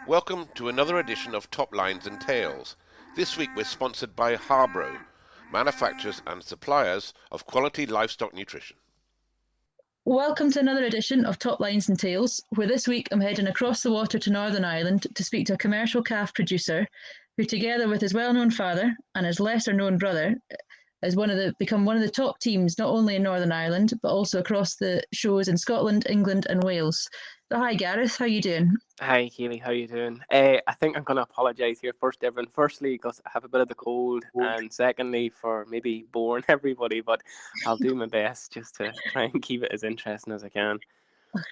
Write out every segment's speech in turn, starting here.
Welcome to another edition of Top Lines and Tales. This week we're sponsored by Harbro, manufacturers and suppliers of quality livestock nutrition. Welcome to another edition of Top Lines and Tales, where this week I'm heading across the water to Northern Ireland to speak to a commercial calf producer who, together with his well-known father and his lesser-known brother, has become one of the top teams not only in Northern Ireland but also across the shows in Scotland, England, and Wales. So, hi Gareth, how you doing? Hi, Kayley, how you doing? I think I'm going to apologise here first, everyone. Firstly, because I have a bit of the cold, and secondly, for maybe boring everybody, but I'll do my best just to try and keep it as interesting as I can.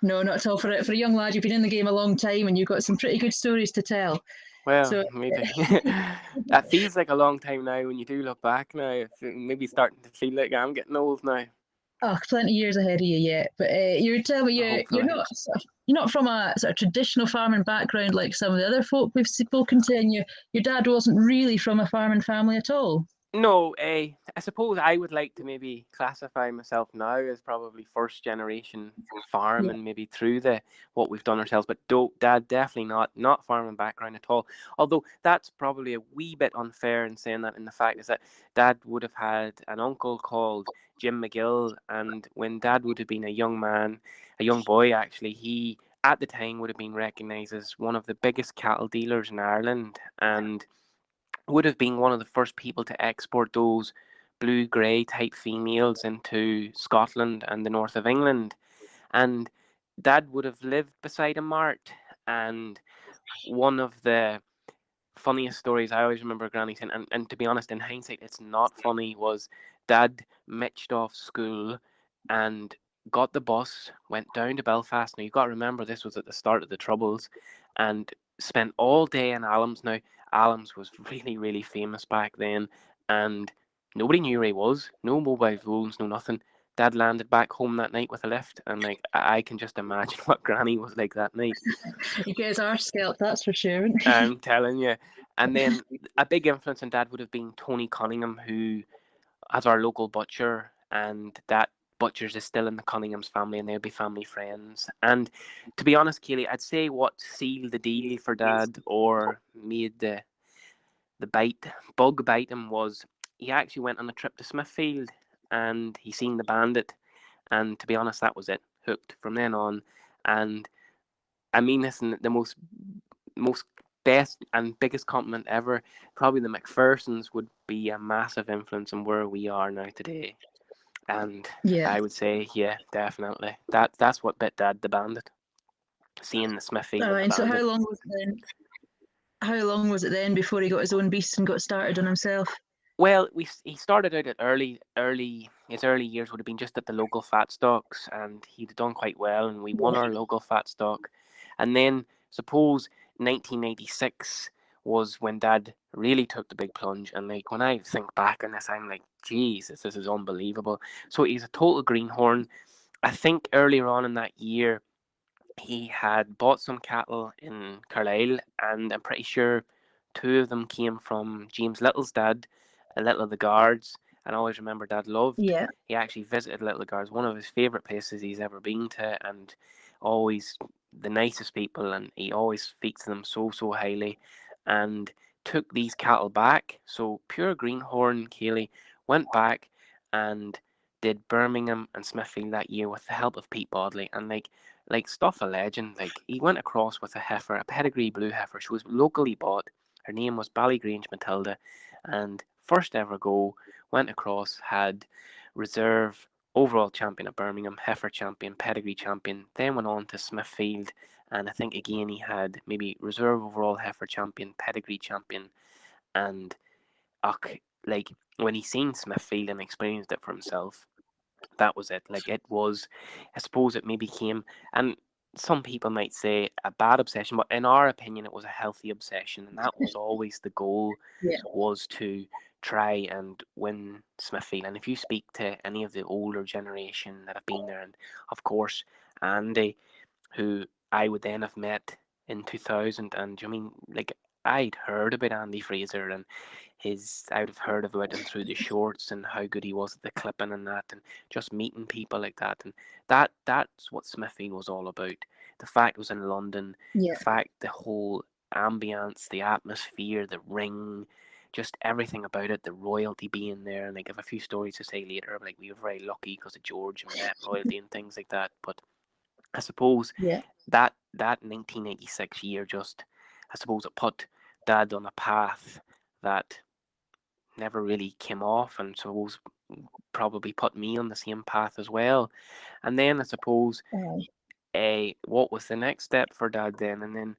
No, not at all. For a young lad, you've been in the game a long time and you've got some pretty good stories to tell. Well, So, maybe. That feels like a long time now when you do look back now. It's maybe starting to feel like I'm getting old now. oh, plenty of years ahead of you yet. But you're telling me you're Hopefully. not from a sort of traditional farming background like some of the other folk we've spoken to, and your dad wasn't really from a farming family at all. No, I suppose I would like to maybe classify myself now as probably first generation farm Yeah. and maybe through the what we've done ourselves, but Dad definitely not farming background at all. Although that's probably a wee bit unfair in saying that, in the fact is that Dad would have had an uncle called Jim McGill, and when Dad would have been a young man, a young boy actually, he at the time would have been recognised as one of the biggest cattle dealers in Ireland, and would have been one of the first people to export those blue grey type females into Scotland and the north of England. And Dad would have lived beside a mart. And one of the funniest stories I always remember Granny saying, and to be honest, in hindsight, it's not funny, was Dad mitched off school and got the bus, went down to Belfast. Now, you've got to remember this was at the start of the Troubles, and spent all day in Allams. Now, Allams was really, really famous back then, and nobody knew where he was. No mobile phones, no nothing. Dad landed back home that night with a lift, and like I can just imagine what Granny was like that night. You guys are scalped, that's for sure. I'm telling you. And then a big influence on Dad would have been Tony Cunningham, who as our local butcher, and that butcher's is still in the Cunningham's family, and they'll be family friends. And to be honest, Keely, I'd say what sealed the deal for Dad or made the bug bite him was he actually went on a trip to Smithfield and he seen the Bandit, and to be honest, that was it. Hooked from then on. And I mean this in the most best and biggest compliment ever. Probably the McPhersons would be a massive influence on where we are now today. And Yeah. I would say, yeah, definitely. That's what bit Dad the Bandit. Seeing the Smithfield. And so how long was it then? How long was it then before he got his own beast and got started on himself? Well, he started out at his early years would have been just at the local fat stocks, and he'd done quite well, and we won our local fat stock. And then suppose 1996 was when Dad really took the big plunge, and like when I think back on this, I'm like, Jesus, this is unbelievable. So he's a total greenhorn. I think earlier on in that year he had bought some cattle in Carlisle, and I'm pretty sure two of them came from James Little's dad, a Little of the Guards. And I always remember Dad loved. Yeah. He actually visited Little of the Guards, one of his favourite places he's ever been to, and always the nicest people, and he always speaks to them so, so highly. And took these cattle back. So pure greenhorn, Kayley, went back and did Birmingham and Smithfield that year with the help of Pete Bodley. And like stuff a legend. Like he went across with a heifer, a pedigree blue heifer. She was locally bought. Her name was Ballygrange Matilda, and first ever go went across, had reserve overall champion at Birmingham, heifer champion, pedigree champion. Then went on to Smithfield, and I think again he had maybe reserve overall heifer champion, pedigree champion, and like when he seen Smithfield and experienced it for himself, that was it. Like it was, I suppose it maybe came, and some people might say a bad obsession, but in our opinion, it was a healthy obsession, and that was always the goal, Yeah. was to try and win Smithfield. And if you speak to any of the older generation that have been there, and of course Andy, who I would then have met in 2000, and I mean, like I'd heard about Andy Fraser and I would have heard about him through the shorts and how good he was at the clipping and that, and just meeting people like that, and that's what Smithfield was all about. The fact it was in London, Yeah. the fact the whole ambience, the atmosphere, the ring, just everything about it, the royalty being there. And like, I have a few stories to say later. Like, we were very lucky because of George and met royalty and things like that. But I suppose Yeah. that 1986 year just, I suppose it put Dad on a path that never really came off, and suppose probably put me on the same path as well. And then I suppose what was the next step for Dad then? And then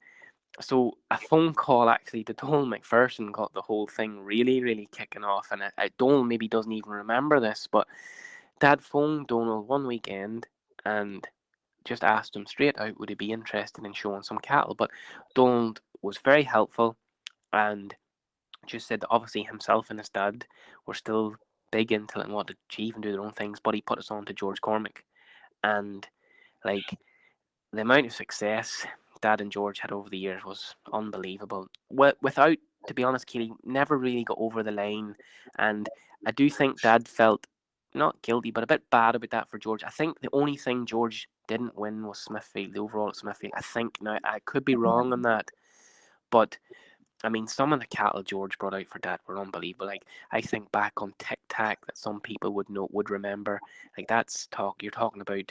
so a phone call actually to Donald McPherson got the whole thing really, really kicking off. And Donald maybe doesn't even remember this, but Dad phoned Donald one weekend and just asked him straight out, would he be interested in showing some cattle? But Donald was very helpful and just said that obviously himself and his dad were still big into it and wanted to achieve and do their own things, but he put us on to George Cormack. And like, the amount of success Dad and George had over the years was unbelievable. Without, to be honest, Keely never really got over the line, and I do think Dad felt not guilty, but a bit bad about that for George. I think the only thing George didn't win was Smithfield, the overall at Smithfield. I think, now I could be wrong on that, but I mean, some of the cattle George brought out for Dad were unbelievable. Like, I think back on Tic Tac that some people would remember. Like, you're talking about,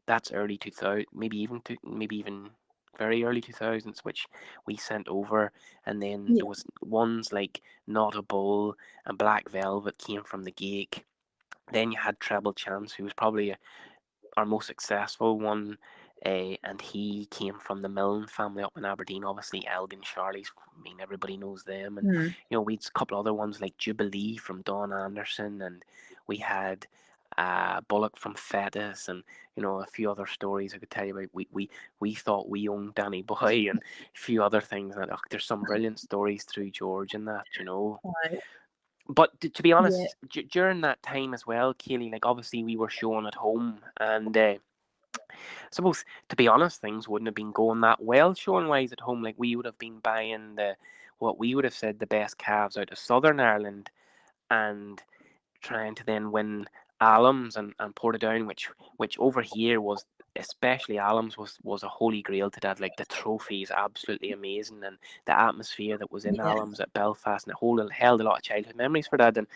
that's early 2000, maybe even very early 2000s, which we sent over. And then Yeah. there was ones like Not a Bull and Black Velvet came from the Gake. Then you had Treble Chance, who was probably our most successful one, and he came from the Milne family up in Aberdeen. Obviously, Elgin Charlie's, I mean, everybody knows them. And Mm. we had a couple other ones like Jubilee from Don Anderson, and we had Bullock from Fetus, and a few other stories I could tell you about. We thought we owned Danny Boy, and a few other things. And there's some brilliant stories through George and that. Right. But to be Yeah. honest, during that time as well, Kaylee, like, obviously we were showing at home, and suppose, to be honest, things wouldn't have been going that well showing wise at home. Like, we would have been buying what we would have said the best calves out of Southern Ireland, and trying to then win alums and Portadown, which over here was, especially alums, was a holy grail to Dad. Like, the trophy is absolutely amazing, and the atmosphere that was in Yeah. alums at Belfast, and it held a lot of childhood memories for Dad. And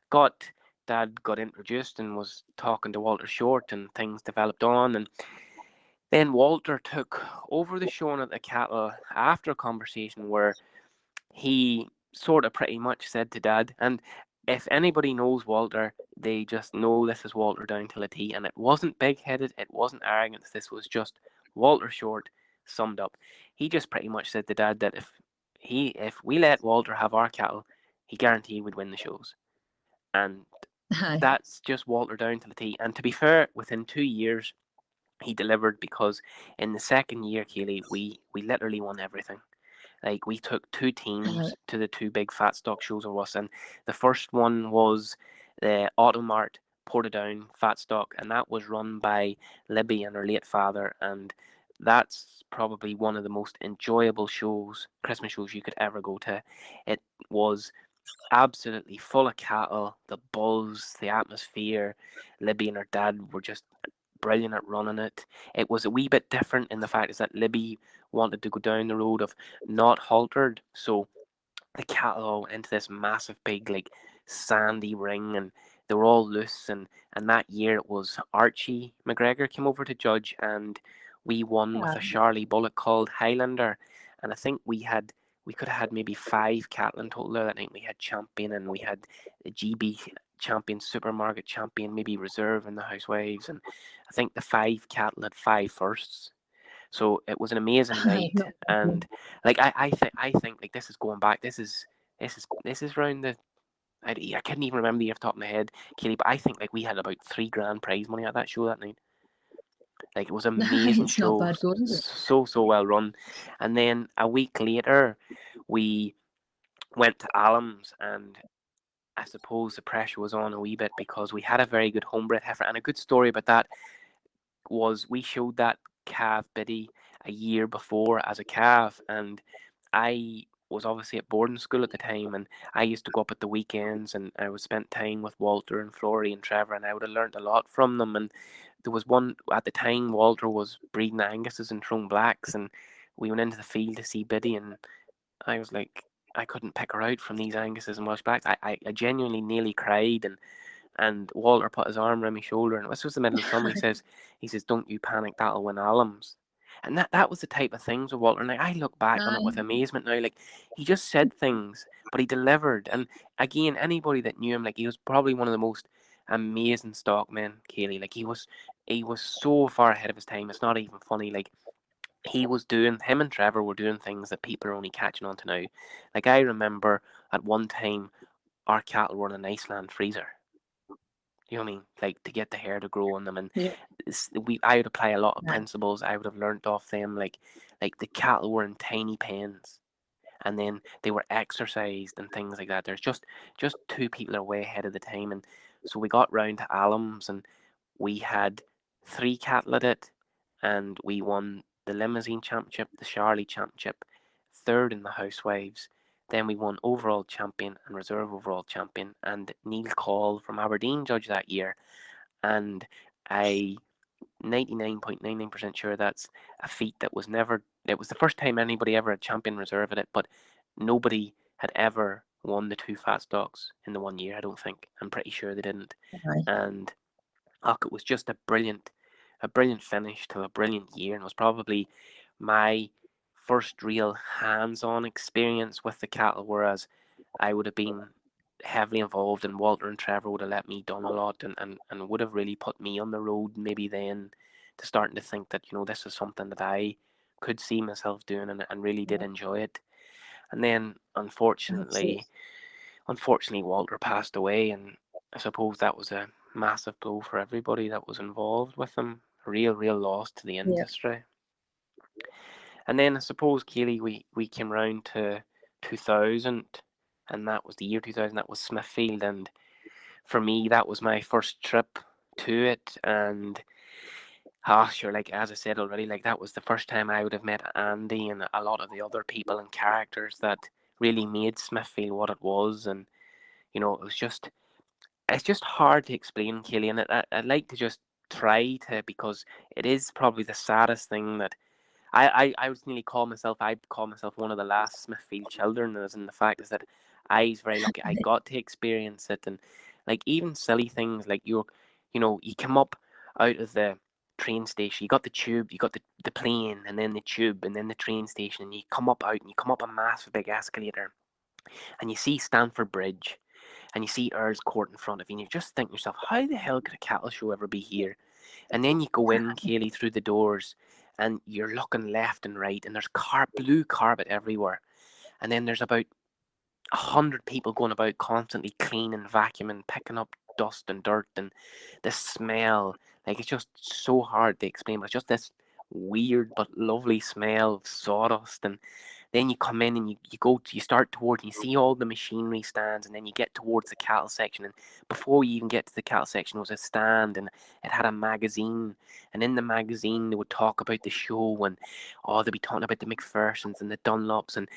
got Dad got introduced and was talking to Walter Short, and things developed on. And then Walter took over the showing at the cattle after a conversation where he sort of pretty much said to Dad, and if anybody knows Walter, they just know this is Walter down to a T, and it wasn't big-headed, it wasn't arrogance, this was just Walter Short summed up. He just pretty much said to Dad that if we let Walter have our cattle, he guaranteed he would win the shows. And Aye. that's just Walter down to the T. And to be fair, within 2 years, he delivered, because in the second year, Keely, we literally won everything. Like, we took two teams to the two big fat stock shows of us, and the first one was the Automart Portadown Fat Stock, and that was run by Libby and her late father, and that's probably one of the most enjoyable Christmas shows you could ever go to. It was absolutely full of cattle, the buzz, the atmosphere. Libby and her dad were just brilliant at running it. It was a wee bit different in the fact is that Libby wanted to go down the road of not haltered, so the cattle all went into this massive big like sandy ring, and they were all loose. And that year it was Archie McGregor came over to judge, and we won with a Charlie bullock called Highlander. And I think we could have had maybe 5 cattle in total there that night. We had Champion, and we had the GB Champion, Supermarket Champion, maybe Reserve, and the Housewives. And I think the 5 cattle had 5 firsts. So it was an amazing night. And like, I think like, this is going back. This is around the, I couldn't even remember the year off the top of my head, Kelly, but I think like we had about £3,000 prize money at that show that night. Like, it was an amazing It's not show, bad going, is it? so well run. And then a week later, we went to Alums, and I suppose the pressure was on a wee bit because we had a very good homebred heifer. And a good story about that was we showed that calf Biddy a year before as a calf, and I was obviously at boarding school at the time, and I used to go up at the weekends, and I would spend time with Walter and Flory and Trevor, and I would have learned a lot from them. And there was one at the time, Walter was breeding Anguses and Throne Blacks, and we went into the field to see Biddy, and I was like, I couldn't pick her out from these Anguses and Welsh Blacks. I genuinely nearly cried, and Walter put his arm around my shoulder, and this was the middle of summer. He says, "Don't you panic, that'll win Allums." And that was the type of things with Walter. And like, I look back on it with amazement now. Like, he just said things, but he delivered. And again, anybody that knew him, like, he was probably one of the most amazing stockmen, Kayley. Like, he was so far ahead of his time. It's not even funny. Like, him and Trevor were doing things that people are only catching on to now. Like, I remember at one time our cattle were in an Iceland freezer. You know what I mean? Like, to get the hair to grow on them, and Yeah. I would apply a lot of principles I would have learnt off them. Like the cattle were in tiny pens, and then they were exercised and things like that. There's just two people are way ahead of the time, and so we got round to Allums, and we had 3 cattle at it, and we won the Limousine Championship, the Charlie Championship, third in the Housewives. Then we won overall champion and reserve overall champion, and Neil Call from Aberdeen judged that year, and I 99.99% sure that's a feat that was never. It was the first time anybody ever had champion reserve at it, but nobody had ever won the 2 fat stocks in the one year. I don't think. I'm pretty sure they didn't. And it was just a brilliant finish to a brilliant year, and it was probably my first real hands-on experience with the cattle. Whereas I would have been heavily involved, and Walter and Trevor would have let me done a lot, and would have really put me on the road maybe then to starting to think that, this is something that I could see myself doing, and really did enjoy it. And then unfortunately Walter passed away, and I suppose that was a massive blow for everybody that was involved with him. A real loss to the industry. And then I suppose, Keely, we came round to 2000, and that was the year 2000. That was Smithfield, and for me, that was my first trip to it. And sure, like as I said already, like that was the first time I would have met Andy and a lot of the other people and characters that really made Smithfield what it was. And it's just hard to explain, Keely, and I'd like to just try to, because it is probably the saddest thing that I would nearly I'd call myself one of the last Smithfield children, as in the fact is that I was very lucky I got to experience it. And like even silly things like you come up out of the train station, you got the tube, you got the plane, and then the tube, and then the train station, and you come up out, and you come up a massive big escalator, and you see Stamford Bridge, and you see Earl's Court in front of you, and you just think to yourself, how the hell could a cattle show ever be here? And then you go in, Kaylee, through the doors, and you're looking left and right, and there's blue carpet everywhere. And then there's about 100 people going about constantly cleaning, vacuuming, picking up dust and dirt, and the smell. Like, it's just so hard to explain, but it's just this weird but lovely smell of sawdust. And then you come in and you start towards, and you see all the machinery stands, and then you get towards the cattle section, and before you even get to the cattle section was a stand, and it had a magazine, and in the magazine they would talk about the show, and they'd be talking about the McPhersons and the Dunlops and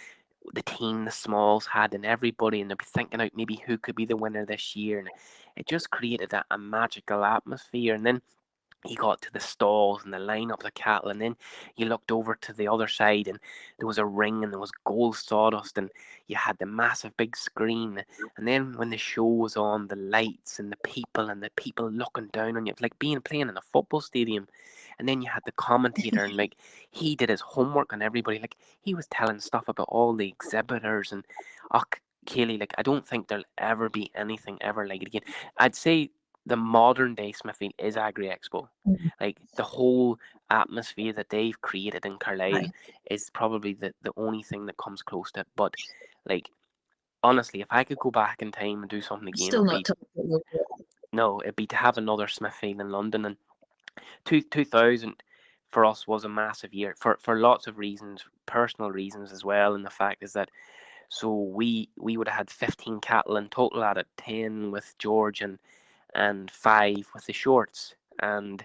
the team the Smalls had, and everybody, and they'd be thinking out maybe who could be the winner this year, and it just created a magical atmosphere. And then you got to the stalls and the line up the cattle, and then you looked over to the other side, and there was a ring, and there was gold sawdust, and you had the massive big screen. And then when the show was on, the lights and the people looking down on you, it was like playing in a football stadium. And then you had the commentator, and like he did his homework on everybody. Like, he was telling stuff about all the exhibitors, and Kaylee, like, I don't think there'll ever be anything ever like it again. I'd say the modern day Smithfield is Agri Expo. Like, the whole atmosphere that they've created in Carlisle is probably the only thing that comes close to it. But like, honestly, if I could go back in time and do something again, Still not talking. no, it'd be to have another Smithfield in London. And 2000 for us was a massive year for lots of reasons, personal reasons as well. And the fact is that we would have had 15 cattle in total at it, 10 with George and 5 with the shorts. And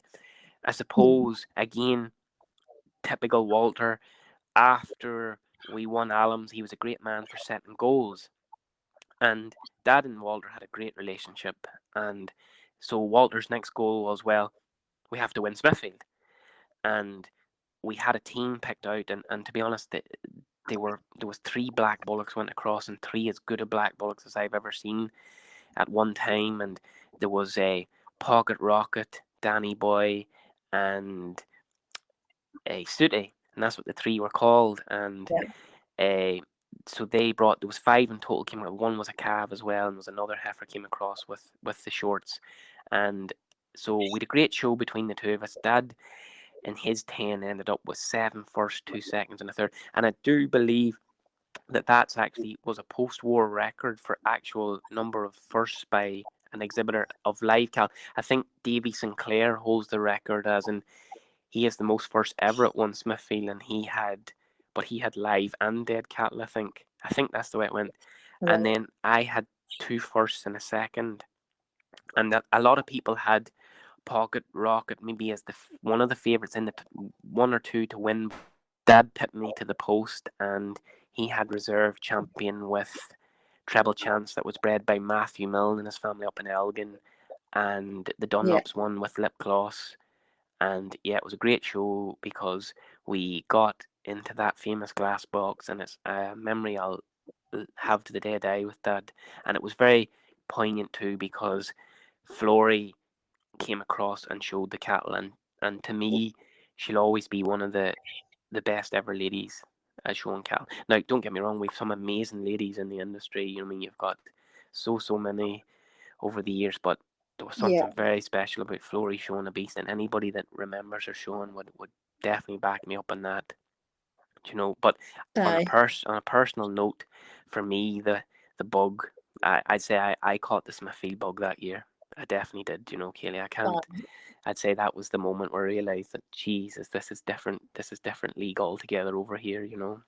I suppose, again, typical Walter, after we won Allums, he was a great man for setting goals. And Dad and Walter had a great relationship. And so Walter's next goal was, well, we have to win Smithfield. And we had a team picked out, and to be honest, there was 3 black bullocks went across, and 3 as good a black bullocks as I've ever seen at one time. And there was a Pocket Rocket, Danny Boy, and a Sooty, and that's what the 3 were called. And so they brought, there was 5 in total came out. One was a calf as well, and there was another heifer came across with the shorts. And so we had a great show between the two of us. Dad in his 10 ended up with 7 first, 2 seconds, and a third. And I do believe that that's actually was a post-war record for actual number of firsts by an exhibitor of live cattle. I think Davy Sinclair holds the record, as in he is the most first ever at one Smithfield, and he had live and dead cattle. I think that's the way it went. Right. And then I had 2 firsts and a second, and that a lot of people had Pocket Rocket maybe as one of the favourites in the 1 or 2 to win. Dad tipped me to the post, and he had reserve champion with Treble Chance that was bred by Matthew Milne and his family up in Elgin, and the Dunlops won with Lip Gloss. And yeah, it was a great show because we got into that famous glass box, and it's a memory I'll have to the day I die with Dad. And it was very poignant too, because Flory came across and showed the cattle, and to me, she'll always be one of the best ever ladies at showing cattle. Now, don't get me wrong, we've some amazing ladies in the industry. You know what I mean? You've got so many over the years, but there was something very special about Flory showing a beast, and anybody that remembers her showing would definitely back me up on that. You know, but on a personal note, for me, the bug, I'd say I caught the Smithfield bug that year. I definitely did. You know, Kayley, I can't. I'd say that was the moment where I realised that, Jesus, this is different. This is different league altogether over here. You know.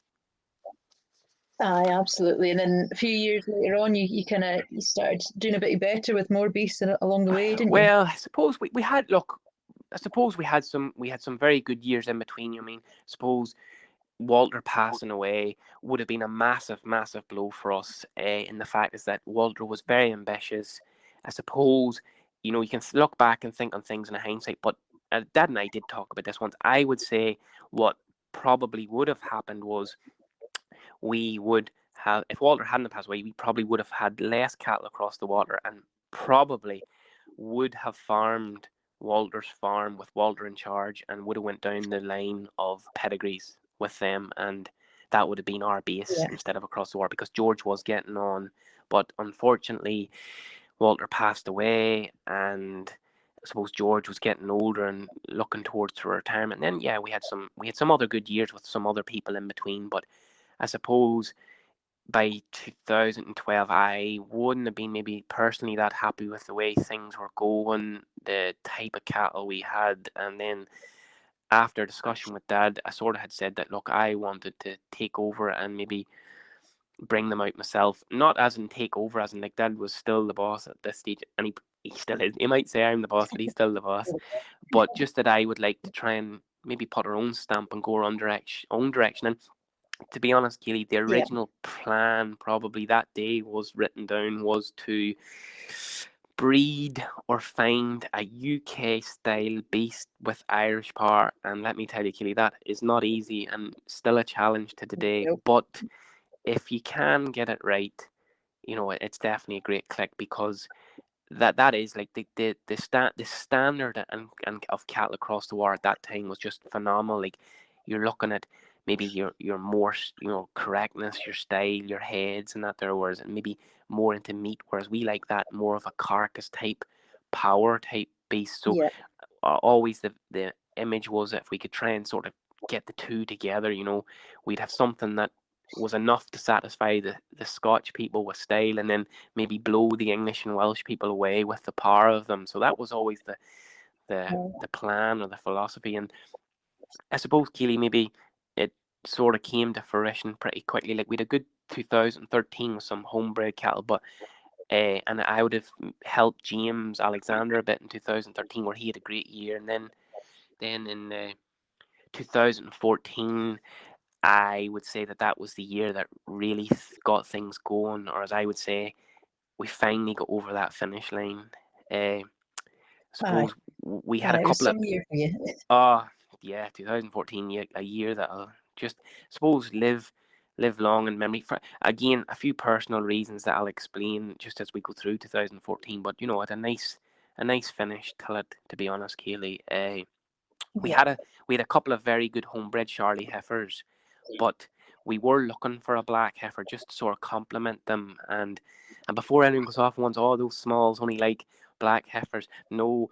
Aye, absolutely. And then a few years later on, you kind of you started doing a bit better with more beasts along the way, didn't you? Well, I suppose we had look. I suppose we had some very good years in between. You know, I mean, suppose Walter passing away would have been a massive blow for us. In the fact is that Walter was very ambitious. I suppose, you know, you can look back and think on things in hindsight, but Dad and I did talk about this once. I would say what probably would have happened was we would have, if Walter hadn't passed away, we probably would have had less cattle across the water, and probably would have farmed Walter's farm with Walter in charge, and would have went down the line of pedigrees with them, and that would have been our base instead of across the water, because George was getting on. But unfortunately, Walter passed away, and I suppose George was getting older and looking towards retirement. And then we had some other good years with some other people in between, but I suppose by 2012, I wouldn't have been maybe personally that happy with the way things were going, the type of cattle we had. And then after discussion with Dad, I sort of had said that, look, I wanted to take over and maybe bring them out myself. Not as in take over, as in like Dad was still the boss at this stage, and he still is. He might say I'm the boss, but he's still the boss. But just that I would like to try and maybe put our own stamp and go our own direction. And to be honest, Keely, the original plan probably that day was written down was to breed or find a UK style beast with Irish power. And let me tell you, Keely, that is not easy and still a challenge to today. But if you can get it right, you know, it's definitely a great click, because that is like the standard and of cattle across the water at that time was just phenomenal. Like, you're looking at maybe your more, you know, correctness, your style, your heads, and that there was, and maybe more into meat, whereas we like that more of a carcass type, power type beast. So always the image was that if we could try and sort of get the two together, you know, we'd have something that was enough to satisfy the Scotch people with style, and then maybe blow the English and Welsh people away with the power of them. So that was always the plan or the philosophy. And I suppose, Keely, maybe it sort of came to fruition pretty quickly. Like, we had a good 2013 with some homebred cattle, but and I would have helped James Alexander a bit in 2013, where he had a great year. And then in 2014, I would say that was the year that really got things going, or as I would say, we finally got over that finish line. I suppose we had a couple of... 2014, a year that I'll just suppose live long in memory for, again, a few personal reasons that I'll explain just as we go through 2014. But what, a nice finish to it, to be honest, Kayley. We Yeah. had a couple of very good homebred Charlie heifers, but we were looking for a black heifer just to sort of complement them. And before anyone goes off and wants all those smalls only like black heifers, no,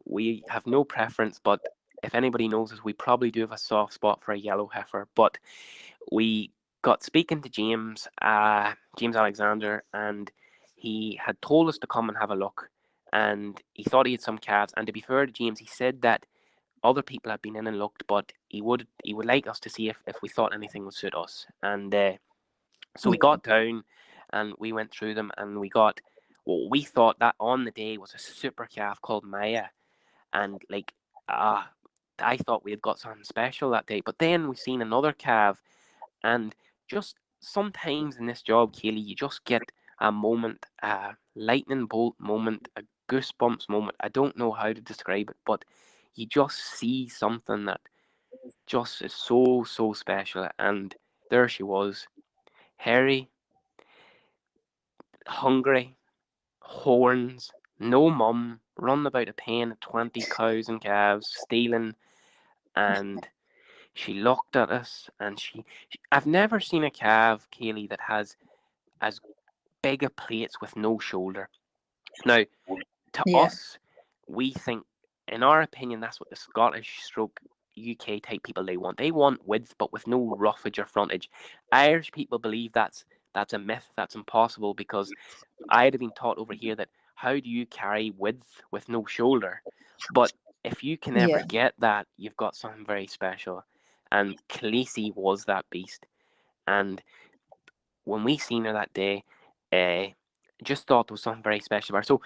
we have no preference. But if anybody knows us, we probably do have a soft spot for a yellow heifer. But we got speaking to James Alexander, and he had told us to come and have a look. And he thought he had some calves. And to be fair to James, he said that other people had been in and looked, but he would like us to see if we thought anything would suit us. And so we got down and we went through them, and we got what we thought that on the day was a super calf called Maya. And I thought we had got something special that day. But then we seen another calf, and just sometimes in this job, Kaylee, you just get a moment, a lightning bolt moment, a goosebumps moment. I don't know how to describe it, but you just see something that just is so, so special. And there she was, hairy, hungry, horns, no mum, running about a pen of 20 cows and calves, stealing. And she looked at us, and I've never seen a calf, Kaylee, that has as big a plates with no shoulder. Now, to us, we think, in our opinion, that's what the Scottish stroke UK type people they want. They want width, but with no roughage or frontage. Irish people believe that's a myth, that's impossible, because I'd have been taught over here that how do you carry width with no shoulder? But if you can ever get that, you've got something very special. And Khaleesi was that beast. And when we seen her that day, just thought there was something very special about her. So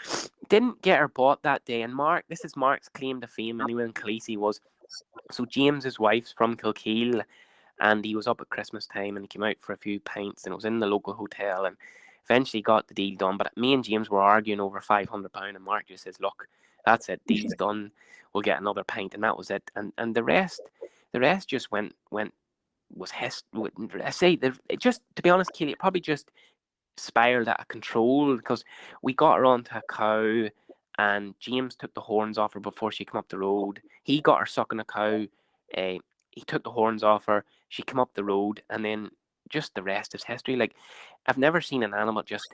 didn't get her bought that day. And this is Mark's claim to fame anyway in Khaleesi was, so James's wife's from Kilkeel, and he was up at Christmas time, and he came out for a few pints, and it was in the local hotel, and eventually got the deal done. But me and James were arguing over £500, and Mark just says, look, that's it, deal's done, we'll get another pint. And that was it. And the rest just went was I say, it just, to be honest, Keely, it probably just spiraled out of control, because we got her onto a cow, and James took the horns off her before she came up the road. He got her sucking a cow. He took the horns off her. She came up the road, and then just the rest is history. Like, I've never seen an animal just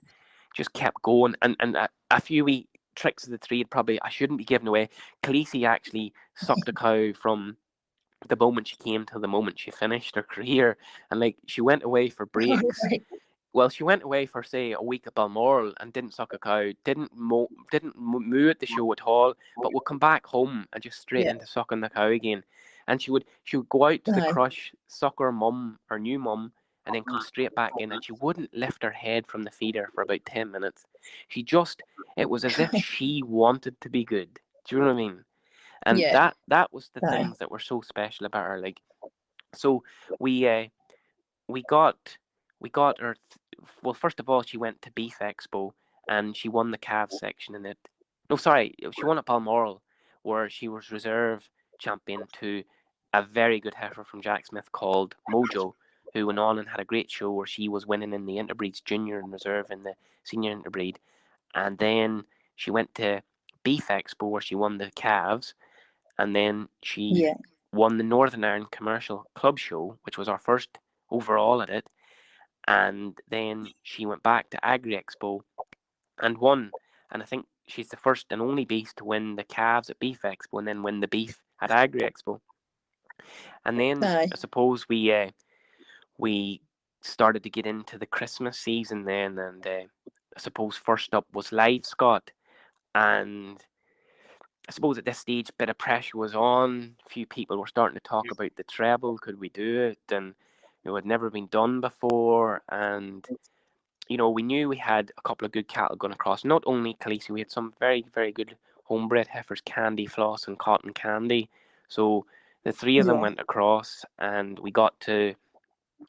kept going. And a few wee tricks of the trade probably I shouldn't be giving away. Khaleesi actually sucked a cow from the moment she came to the moment she finished her career, and like she went away for breaks. Well, she went away for say a week at Balmoral and didn't suck a cow, didn't moo at the show at all, but would come back home and just straight into sucking the cow again. And she would go out to the crush, suck her new mum, and then come straight back in, and she wouldn't lift her head from the feeder for about 10 minutes. It was as if she wanted to be good. Do you know what I mean? And that was the things that were so special about her. Like, so we got her. Well, first of all, she went to Beef Expo, and she won the calves section in it. No, sorry, she won at Balmoral, where she was reserve champion to a very good heifer from Jack Smith called Mojo, who went on and had a great show where she was winning in the interbreeds junior and reserve in the senior interbreed. And then she went to Beef Expo, where she won the calves, and then she won the Northern Ireland Commercial Club Show, which was our first overall at it. And then she went back to Agri Expo and won. And I think she's the first and only beast to win the calves at Beef Expo and then win the beef at Agri Expo. And then I suppose we started to get into the Christmas season then, and I suppose first up was Live Scott. And I suppose at this stage, a bit of pressure was on. A few people were starting to talk about the treble. Could we do it? And it had never been done before. And, we knew we had a couple of good cattle going across. Not only Khaleesi, we had some very, very good homebred heifers, Candy, Floss, and Cotton Candy. So the three of them went across, and we got to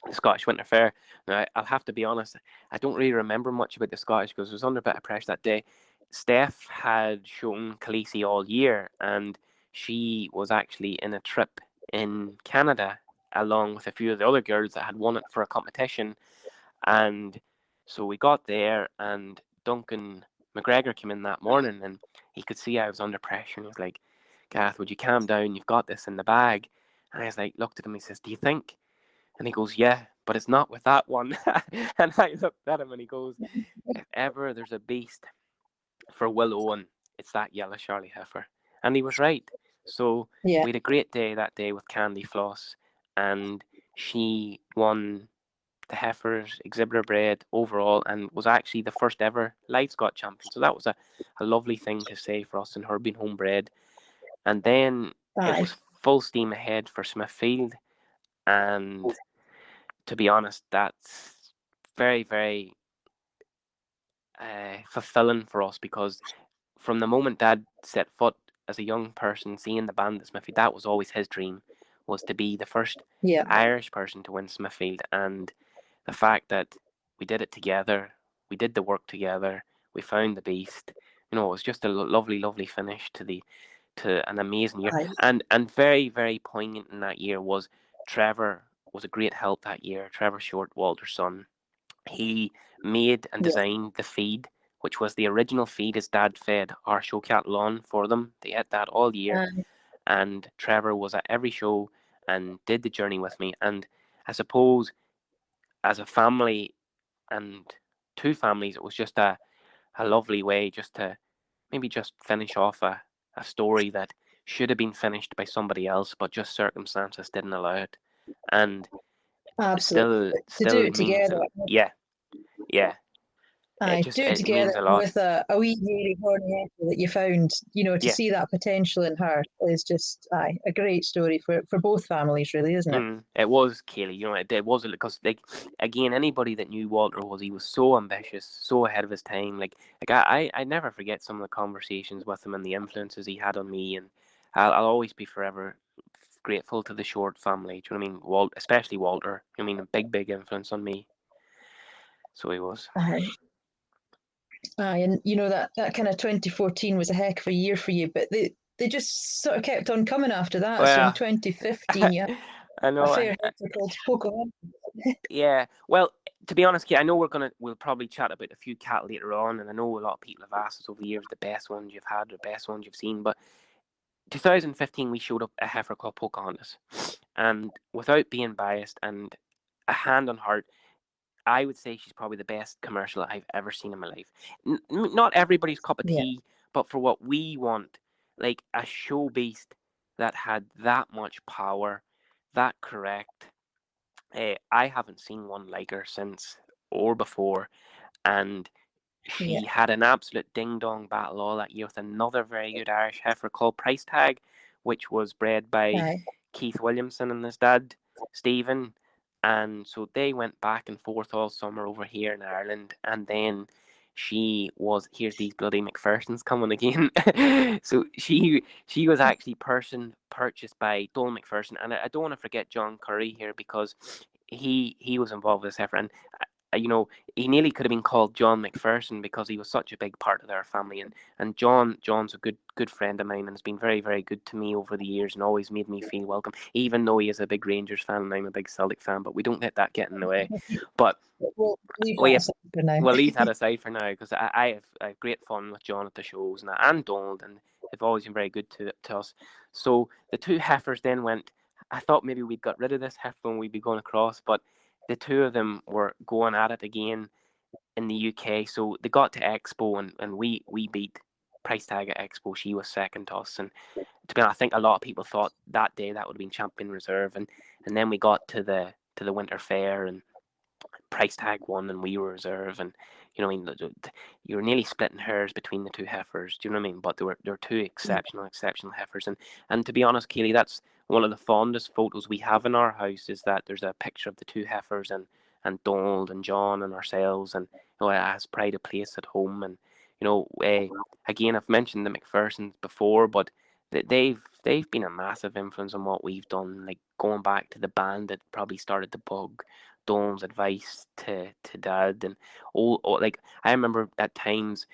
the Scottish Winter Fair. Now, I'll have to be honest, I don't really remember much about the Scottish because I was under a bit of pressure that day. Steph had shown Khaleesi all year, and she was actually in a trip in Canada along with a few of the other girls that had won it for a competition. And so we got there, and Duncan McGregor came in that morning, and he could see I was under pressure, and he was like, Gareth, would you calm down? You've got this in the bag. And I was like, looked at him, he says, do you think? And he goes, yeah, but it's not with that one. And I looked at him, and he goes, if ever there's a beast for Will Owen, it's that yellow Charlie heifer. And he was right. So Yeah. we had a great day that day with Candy Floss, and she won the heifers exhibitor bred overall and was actually the first ever live Scot champion. So that was a lovely thing to say for us, and her being homebred. And then it Aye. was full steam ahead for Smithfield. And to be honest, that's very, very fulfilling for us, because from the moment Dad set foot as a young person seeing the band at Smithfield, that was always his dream, was to be the first Yeah. Irish person to win Smithfield. And the fact that we did it together, we did the work together, we found the beast. You know, it was just a lovely, lovely finish to an amazing year. Aye. And very, very poignant in that year was Trevor was a great help that year. Trevor Short, Walter's son. He made and Yeah. designed the feed, which was the original feed his dad fed our showcat lawn for them. They ate that all year. Aye. And Trevor was at every show and did the journey with me. And I suppose as a family and two families, it was just a lovely way just to maybe just finish off a story that should have been finished by somebody else, but just circumstances didn't allow it. And it Absolutely. To do still it means together. yeah, yeah. Aye, do it It together means a lot. with a wee really horny heifer that you found, to Yeah. see that potential in her is just a great story for both families, really, isn't it? It was Kayley, it was because, like, again, anybody that knew Walter he was so ambitious, so ahead of his time. Like I never forget some of the conversations with him and the influences he had on me, and I'll always be forever grateful to the Short family. Do you know what I mean? Especially Walter. I mean, a big influence on me. So he was. Aye. Aye, and that kind of 2014 was a heck of a year for you, but they just sort of kept on coming after that. So in Well, 2015, you had I a know. fair heifer called Pocahontas. Yeah. Well, to be honest, Kate, I know we'll probably chat about a few cat later on, and I know a lot of people have asked us over the years the best ones you've had, the best ones you've seen. But 2015, we showed up a heifer called Pocahontas, and without being biased and a hand on heart, I would say she's probably the best commercial I've ever seen in my life. Not everybody's cup of Yeah, tea, but for what we want, like a show beast that had that much power, that correct. I haven't seen one like her since or before, and yeah, she had an absolute ding dong battle all that year with another very good Irish heifer called Price Tag, which was bred by aye, Keith Williamson and his dad, Stephen. And so they went back and forth all summer over here in Ireland. And then here's these bloody McPhersons coming again. So she was actually purchased by Donald McPherson. And I don't want to forget John Curry here, because he was involved with this heifer. And he nearly could have been called John McPherson, because he was such a big part of their family. And John's a good friend of mine, and has been very, very good to me over the years, and always made me feel welcome, even though he is a big Rangers fan and I'm a big Celtic fan. But we don't let that get in the way. But we'll leave we that have aside for now. well, leave that aside for now, because I have great fun with John at the shows, and Donald, and they've always been very good to us. So the two heifers then went. I thought maybe we'd got rid of this heifer when we'd be going across, but the two of them were going at it again in the UK. So they got to Expo, and we beat Price Tag at Expo. She was second to us, and to be honest, I think a lot of people thought that day that would have been champion reserve, and then we got to the Winter Fair, and Price Tag won and we were reserve, and I mean, you were nearly splitting hairs between the two heifers. Do you know what I mean? But they were two exceptional heifers, and to be honest, Keely, that's one of the fondest photos we have in our house, is that there's a picture of the two heifers, and Donald and John and ourselves, and it has pride of place at home. And again, I've mentioned the McPhersons before, but they've been a massive influence on what we've done, like going back to the band that probably started the bug, Donald's advice to Dad, and like I remember at times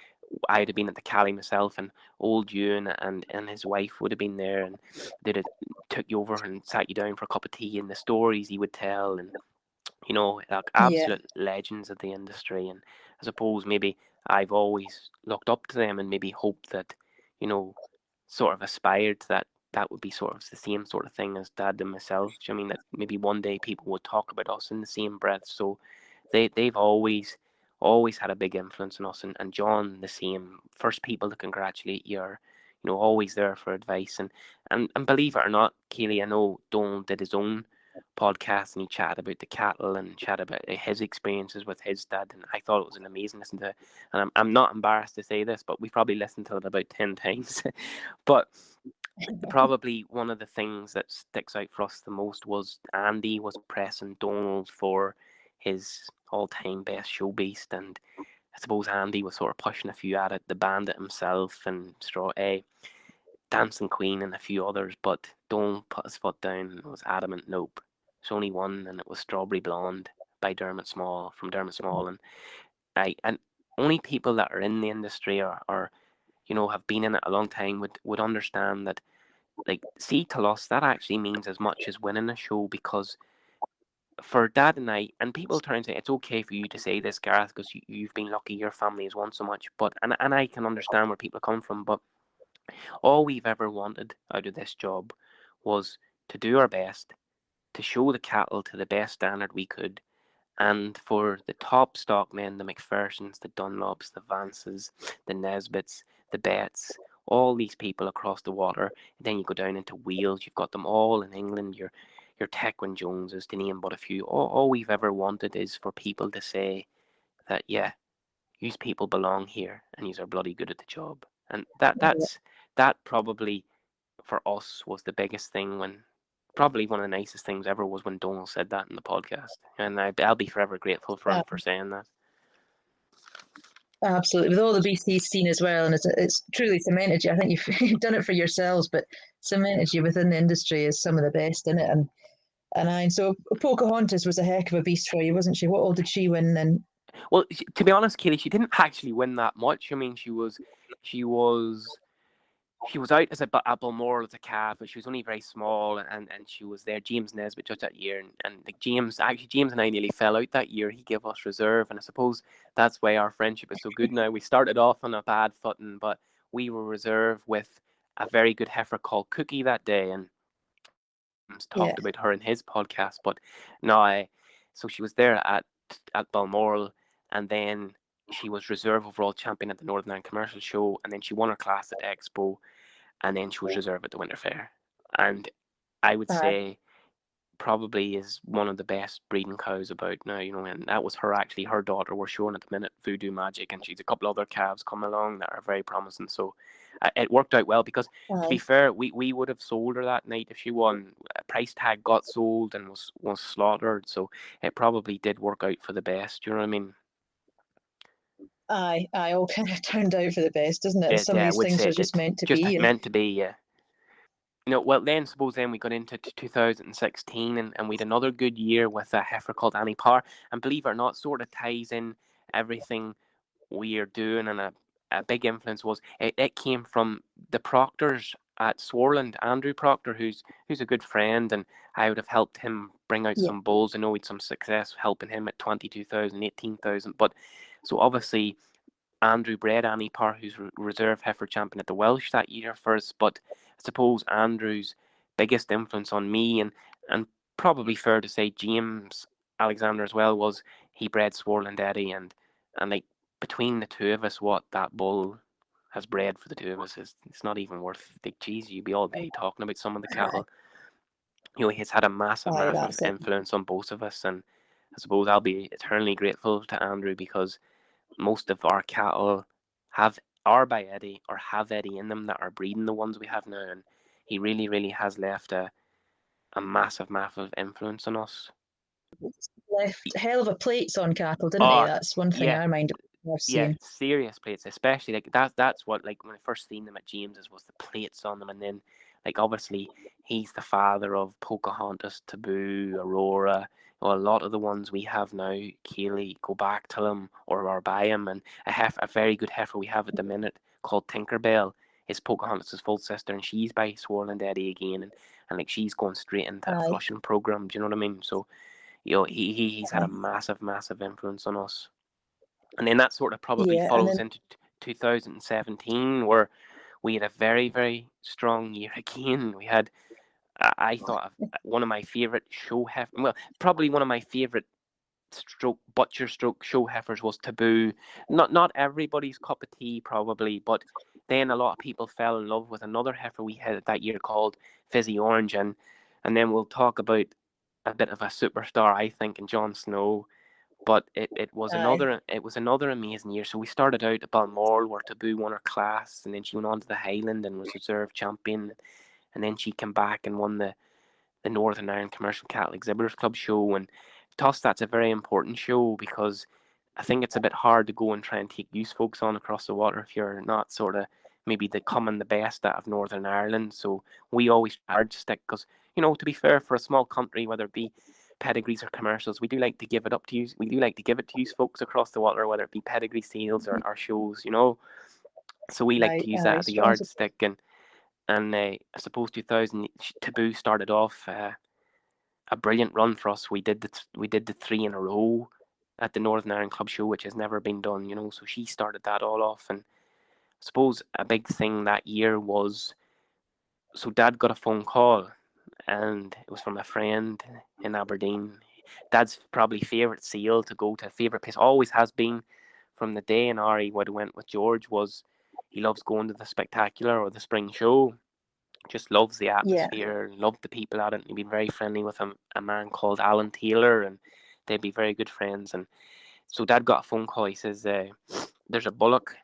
I'd have been at the Cali myself, and old Ewan and his wife would have been there, and they'd have took you over and sat you down for a cup of tea, and the stories he would tell, and like Yeah. absolute legends of the industry. And I suppose maybe I've always looked up to them and maybe hoped that, sort of aspired to that would be sort of the same sort of thing as Dad and myself. Do you know what I mean, that maybe one day people would talk about us in the same breath? So they've always had a big influence on us, and John the same. First people to congratulate you are, always there for advice, and believe it or not, Kayley, I know Donald did his own podcast and he chatted about the cattle and chatted about his experiences with his dad, and I thought it was an amazing listen to. And I'm not embarrassed to say this, but we've probably listened to it about 10 times. But probably one of the things that sticks out for us the most was Andy was pressing Donald for his all-time best show beast, and I suppose Andy was sort of pushing a few at it, the Bandit himself and Dancing Queen and a few others, but Donald put his foot down and was adamant, nope, there's only one, and it was Strawberry Blonde by Dermot Small, and only people that are in the industry or have been in it a long time would understand that, like, see, to us that actually means as much as winning a show, because for Dad and I, and people try and say it's okay for you to say this, Gareth, because you've been lucky, your family has won so much, but and I can understand where people come from, but all we've ever wanted out of this job was to do our best, to show the cattle to the best standard we could, and for the top stockmen, the McPhersons, the Dunlops, the Vances, the Nesbitts, the Betts, all these people across the water. And then you go down into Wales, you've got them all in England, your Tequin Joneses, to name but a few. All we've ever wanted is for people to say that, yeah, yous people belong here and yous are bloody good at the job. And that probably for us was the biggest thing, when probably one of the nicest things ever was when Donald said that in the podcast, and I'll be forever grateful for Uh, him for saying that. Absolutely, with all the BC scene as well, and it's truly cemented you. I think you've done it for yourselves, but cemented you within the industry as some of the best in it. And so Pocahontas was a heck of a beast for you, wasn't she? What all did she win then? Well, to be honest, Kayley, she didn't actually win that much. I mean, she was out as at Balmoral as a calf, but she was only very small, and she was there. James Nesbitt judged that year, and like James and I nearly fell out that year. He gave us reserve, and I suppose that's why our friendship is so good now. We started off on a bad footing, but we were reserve with a very good heifer called Cookie that day, and Yeah. talked about her in his podcast. But no, so she was there at Balmoral, and then she was reserve overall champion at the Northern Ireland Commercial Show, and then she won her class at Expo, and then she was reserve at the Winter Fair. And I would say probably is one of the best breeding cows about now, and that was her daughter we're showing at the minute, Voodoo Magic, and she's a couple other calves come along that are very promising. So it worked out well, because to be fair, we would have sold her that night if she won. A price tag got sold and was slaughtered, so it probably did work out for the best. You know what I mean? Aye, all kind of turned out for the best, doesn't it? And some of I these would things say are it just did. meant to Just be. meant to be, yeah. Well, then we got into 2016, and we had another good year with a heifer called Annie Parr, and believe it or not, sort of ties in everything we are doing, and a big influence was it came from the proctors at Swarland. Andrew Proctor, who's a good friend, and I would have helped him bring out some bulls. I know we had some success helping him at 22,000, 18,000, but so obviously Andrew bred Annie Parr, who's reserve heifer champion at the Welsh that year for us. But I suppose Andrew's biggest influence on me, and probably fair to say James Alexander as well, was he bred Swarland Eddie, and like between the two of us, what that bull has bred for the two of us is, it's not even worth, like, geez, you'd be all day talking about some of the cattle. He's had a massive influence on both of us, and I suppose I'll be eternally grateful to Andrew, because most of our cattle are by Eddie or have Eddie in them that are breeding the ones we have now, and he really, really has left a massive influence on us. Left hell of a plates on cattle, didn't he? That's one thing I mind I've seen. Yeah, serious plates, especially like that's what, like, when I first seen them at James's, was the plates on them, and then like obviously he's the father of Pocahontas, Taboo, Aurora. Well, a lot of the ones we have now, Kayley, go back to him or buy him. And a very good heifer we have at the minute called Tinkerbell is Pocahontas' full sister, and she's by Swarland Eddie again, and like she's going straight into a Aye. flushing program. Do you know what I mean? So he's had a massive influence on us. And then that sort of probably follows into 2017, where we had a very, very strong year again. We had, I thought, one of my favourite show heifers. Well, probably one of my favourite butcher stroke show heifers was Taboo. Not everybody's cup of tea, probably, but then a lot of people fell in love with another heifer we had that year called Fizzy Orange, and then we'll talk about a bit of a superstar, I think, in Jon Snow. But it was another amazing year. So we started out at Balmoral, where Taboo won her class, and then she went on to the Highland and was reserve champion, and then she came back and won the Northern Ireland Commercial Cattle Exhibitors Club show. And to us, that's a very important show, because I think it's a bit hard to go and try and take youth folks on across the water if you're not sort of maybe the best out of Northern Ireland. So we always hard to stick, because, you know, to be fair, for a small country, whether it be pedigrees or commercials, we do like to give it up to you. We do like to give it to you folks across the water, whether it be pedigree sales or our shows, you know. So we like to use that as a yardstick. And I suppose 2000 Taboo started off a brilliant run for us. We did the 3 in a row at the Northern Ireland Club show, which has never been done, you know. So she started that all off. And I suppose a big thing that year was, so Dad got a phone call, and it was from a friend in Aberdeen. Dad's probably favourite seal to go to, favourite place, always has been from the day in Ari when he went with George, was he loves going to the Spectacular or the Spring Show. Just loves the atmosphere, loved the people at it. He'd been very friendly with a man called Alan Taylor, and they'd be very good friends. And so Dad got a phone call. He says, there's a bullock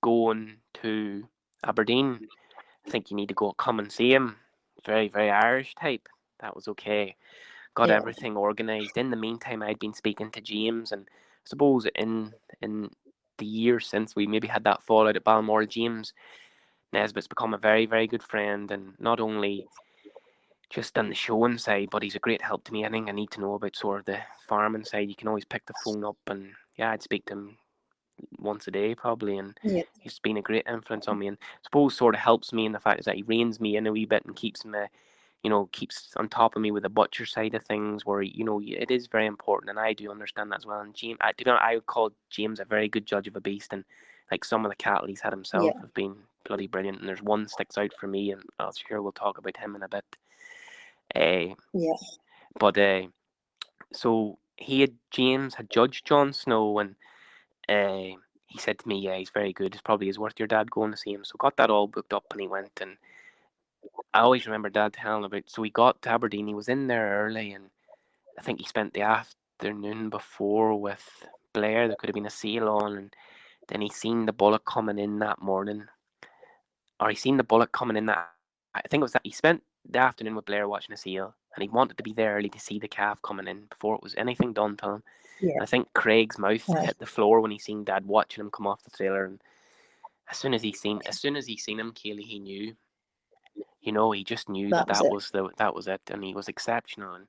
going to Aberdeen. I think you need to come and see him. Very, very Irish type. That was okay. Got everything organised. In the meantime, I'd been speaking to James, and I suppose in the year since we maybe had that fallout at Balmoral, James Nesbitt's become a very, very good friend, and not only just on the showing side, but he's a great help to me. Anything I need to know about sort of the farming side, you can always pick the phone up, and yeah, I'd speak to him once a day probably, and he's been a great influence on me, and I suppose sort of helps me in the fact that he reins me in a wee bit and keeps me, you know, keeps on top of me with the butcher side of things, where, you know, it is very important, and I do understand that as well. And James, I would call James a very good judge of a beast, and like some of the cattle he's had himself have been bloody brilliant. And there's one sticks out for me, and I'm sure we'll talk about him in a bit. But so James had judged Jon Snow, and he said to me, yeah, he's very good. It's probably is worth your dad going to see him. So got that all booked up, and he went. And I always remember Dad telling about. So he got to Aberdeen. He was in there early, and I think he spent the afternoon before with Blair. There could have been a sale on, and then he seen the bullock coming in that morning, or he seen the bullock coming in that. I think it was that he spent the afternoon with Blair watching a seal, and he wanted to be there early to see the calf coming in before it was anything done to him. And I think Craig's mouth hit the floor when he seen Dad watching him come off the trailer, and as soon as he seen him, Kayley, he knew. You know, he just knew that was it, and he was exceptional. And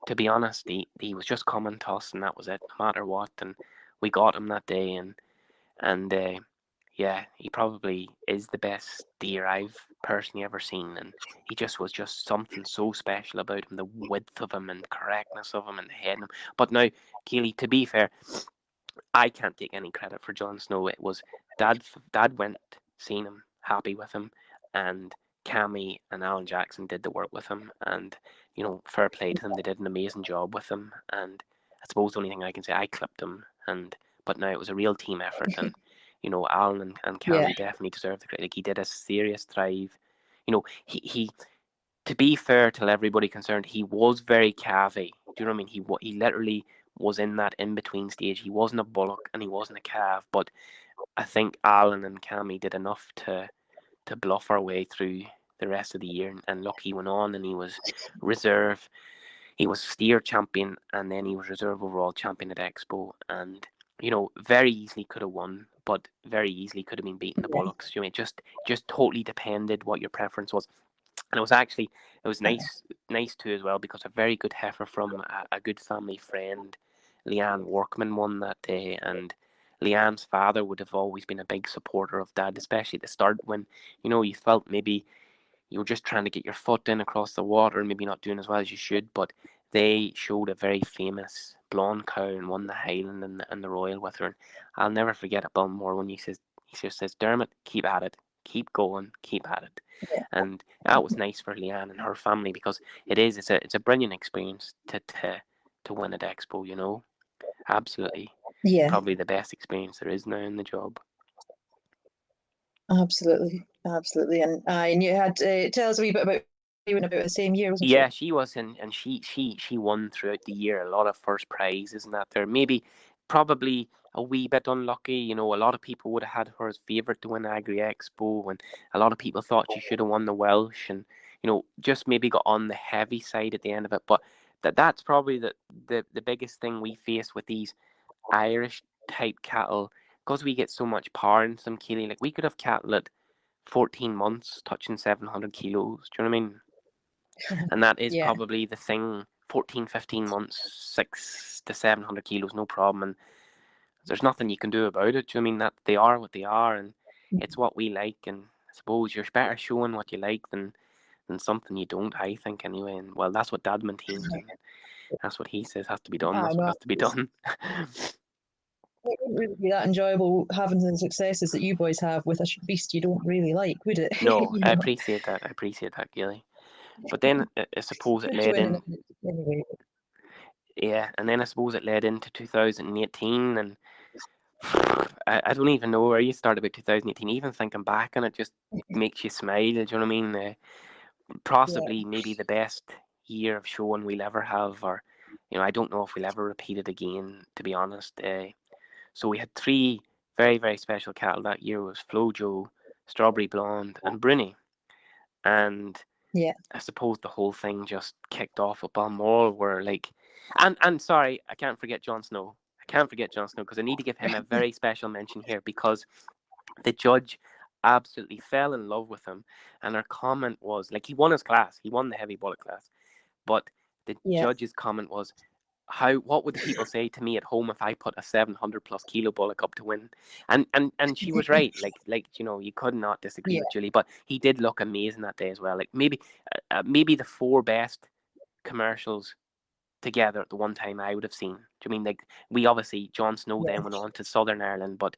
to be honest, he was just coming to us, and that was it, no matter what. And we got him that day, and yeah, he probably is the best deer I've personally ever seen, and he just was just something so special about him, the width of him and correctness of him and the head of him. But now, Keely, to be fair, I can't take any credit for Jon Snow. It was Dad went, seen him, happy with him, and Cammy and Alan Jackson did the work with him, and, you know, fair play to them. They did an amazing job with him, and I suppose the only thing I can say, I clipped him, but now it was a real team effort, and you know, Alan and Cammy definitely deserve the credit. Like, he did a serious thrive. You know, he to be fair to everybody concerned, he was very calvy. Do you know what I mean? He literally was in that in between stage. He wasn't a bullock and he wasn't a calf, but I think Alan and Cammy did enough to bluff our way through the rest of the year. And look, he went on and he was reserve. He was steer champion, and then he was reserve overall champion at Expo, and, you know, very easily could have won, but very easily could have been beaten the bullocks. You know, it just totally depended what your preference was. And it was nice too as well, because a very good heifer from a good family friend, Leanne Workman, won that day. And Leanne's father would have always been a big supporter of Dad, especially at the start when, you felt maybe you were just trying to get your foot in across the water and maybe not doing as well as you should. But they showed a very famous blonde cow and won the Highland and the Royal with her. And I'll never forget at Balmore when he just says, Dermot, keep at it, keep going, keep at it. Yeah. And that was nice for Leanne and her family, because it's a brilliant experience to win at Expo. Absolutely, Yeah, probably the best experience there is now in the job. absolutely, absolutely. And you had tell us a wee bit about you in about the same year, wasn't she? Yeah, she was, and she won throughout the year a lot of first prizes and that. There maybe probably a wee bit unlucky. A lot of people would have had her as favourite to win Agri Expo, and a lot of people thought she should have won the Welsh, and just maybe got on the heavy side at the end of it. But that's probably the biggest thing we face with these Irish type cattle, because we get so much power in some, Keely. Like, we could have cattle at 14 months touching 700 kilos. Do you know what I mean? And that is Yeah, probably the thing. 14, 15 months, 6 to 700 kilos, no problem. And there's nothing you can do about it. Do you know what I mean? That they are what they are, and it's what we like. And I suppose you're better showing what you like than something you don't, I think, anyway. And well, that's what Dad maintains, and that's what he says has to be done. I That's what know. has to be done. It wouldn't really be that enjoyable having the successes that you boys have with a beast you don't really like, would it? No, You I know, appreciate that. I appreciate that, Gilly. But then I suppose it good led winning in, it anyway. yeah, and then I suppose it led into 2018, and I don't even know where you start about 2018. Even thinking back on it just makes you smile. Do you know what I mean? Yeah, Possibly, maybe the best year of showing we'll ever have, or I don't know if we'll ever repeat it again. To be honest, so we had three very very special cattle that year. It was Flojo, Strawberry Blonde, and Bruni, and yeah. I suppose the whole thing just kicked off at Balmoral, where like, and sorry, I can't forget Jon Snow. I can't forget Jon Snow, because I need to give him a very special mention here, because the judge absolutely fell in love with him, and her comment was like, he won his class, he won the heavy bullet class, but the Yeah, judge's comment was, what would the people say to me at home if I put a 700 plus kilo bullock up to win? And she was right. Like you could not disagree yeah, with Julie. But he did look amazing that day as well. Like, maybe the four best commercials together at the one time I would have seen. Do you mean, like, we obviously, Jon Snow yeah. then went on to Southern Ireland, but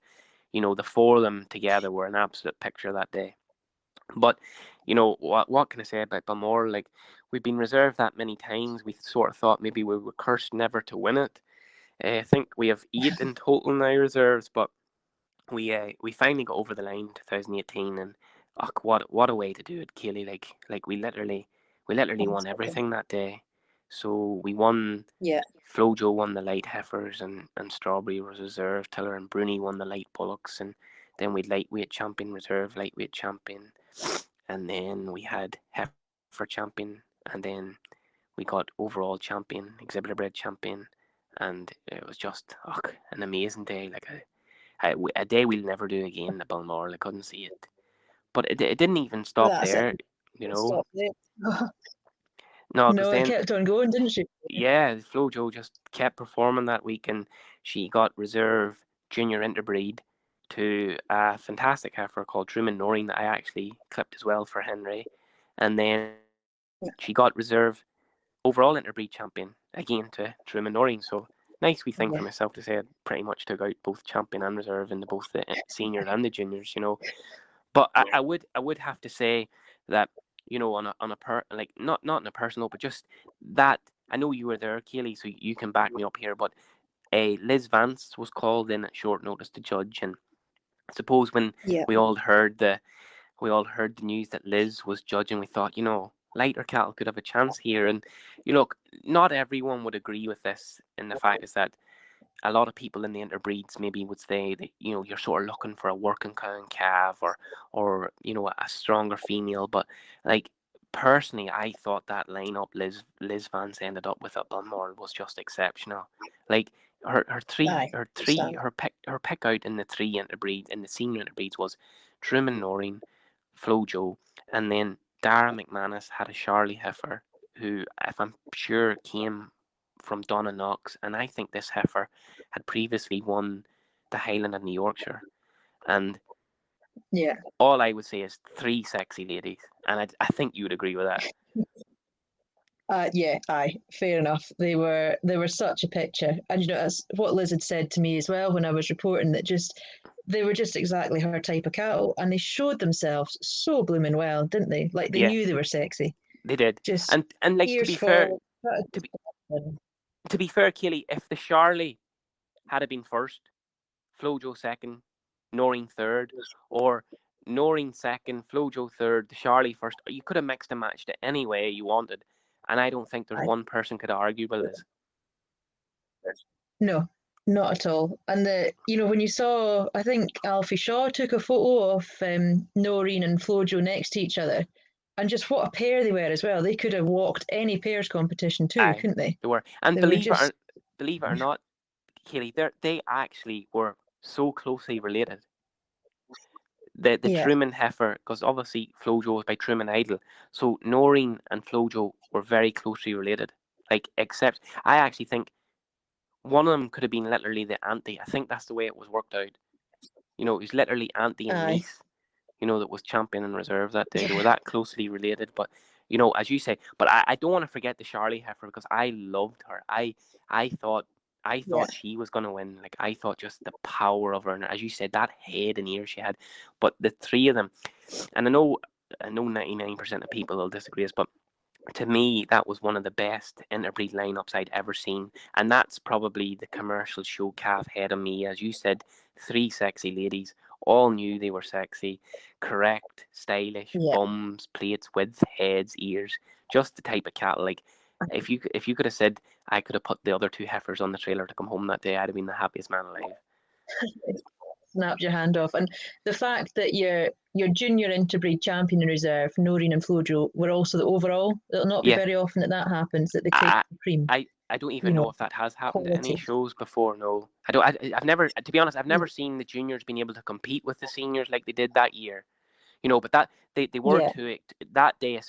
the four of them together were an absolute picture that day. But what can I say about Balmore? Like, we've been reserved that many times. We sort of thought maybe we were cursed never to win it. I think we have 8 in total now reserves, but we finally got over the line in 2018, and what a way to do it, Kaylee. Like we literally won Absolutely. everything that day. So we won. Yeah, Flojo won the light heifers, and Strawberry was reserve. Tiller and Bruni won the light bullocks, and then we had lightweight champion, reserve lightweight champion, and then we had heifer champion, and then we got overall champion, exhibitor bred champion, and it was just an amazing day. Like a day we'll never do again at Balmoral. I couldn't see it, but it didn't even stop that's it. there. You know, Stop there. no, because No, it then kept on going, didn't she? yeah, Flojo just kept performing that week, and she got reserve junior interbreed to a fantastic heifer called Truman Norin that I actually clipped as well for Henry, and then she got reserve overall interbreed champion again to Truman Norin. So nice wee thing Yeah, for myself to say I pretty much took out both champion and reserve in both the senior and the juniors. But I would have to say that on a like not in a personal, but just that I know you were there, Kaylee, so you can back me up here. But Liz Vance was called in at short notice to judge, and I suppose when yeah, we all heard the we all heard the news that Liz was judging, we thought, lighter cattle could have a chance here. And look, not everyone would agree with this, and the fact is that a lot of people in the interbreeds maybe would say that you're sort of looking for a working cow and calf, or a stronger female. But like, personally, I thought that lineup Liz Vance ended up with at Balmoral was just exceptional. Like, aye, stand. her pick out in the three interbreed in the senior interbreeds was Truman Norin, Flojo, and then Dara McManus had a Charlie heifer who, if I'm sure, came from Donna Knox, and I think this heifer had previously won the Highland and the Yorkshire. And Yeah. all I would say is 3 sexy ladies, and I think you would agree with that. Yeah, aye, fair enough. They were such a picture, and that's what Liz had said to me as well when I was reporting that they were just exactly her type of cattle, and they showed themselves so blooming well, didn't they? Like they Yeah, knew they were sexy. they did. Just And like ears forward. to be to be fair, Keely, if the Charlie had been first, Flojo second, Norin third, or Norin second, Flojo third, the Charlie first, you could have mixed and matched it any way you wanted, and I don't think there's one person could argue with this. No, not at all. And when you saw, I think Alfie Shaw took a photo of Noreen and Flojo next to each other, and just what a pair they were as well. They could have walked any pairs competition too, Aye, couldn't they? they were, and They were just believe it or not, Keely, they actually were so closely related. The yeah, Truman heifer, because obviously Flojo was by Truman Idol, so Noreen and Flojo were very closely related. Like, except I actually think one of them could have been literally the auntie. I think that's the way it was worked out. You know, it was literally auntie and aye, niece. You know, that was champion in reserve that day. They were yeah, that closely related. But as you say, but I don't want to forget the Charlie heifer because I loved her. I thought I yeah, thought she was gonna win. Like I thought just the power of her, and as you said, that head and ear she had. But the three of them, and I know 99% of people will disagree with this, but to me, that was one of the best interbreed lineups I'd ever seen. And that's probably the commercial show calf head of me. As you said, 3 sexy ladies, all knew they were sexy, correct, stylish, yeah. bums, plates, width, heads, ears, just the type of cattle. Like, if you could have said I could have put the other 2 heifers on the trailer to come home that day, I'd have been the happiest man alive. Snapped your hand off. And the fact that your junior interbreed champion in reserve, Noreen and Flojo, were also the overall. It'll not be Yeah, very often that happens, that they take I, the cream. I don't even know if that has happened at any Quality. shows before. No, I don't. I've never, to be honest, I've never seen the juniors being able to compete with the seniors like they did that year. But that they were Yeah, to it that day.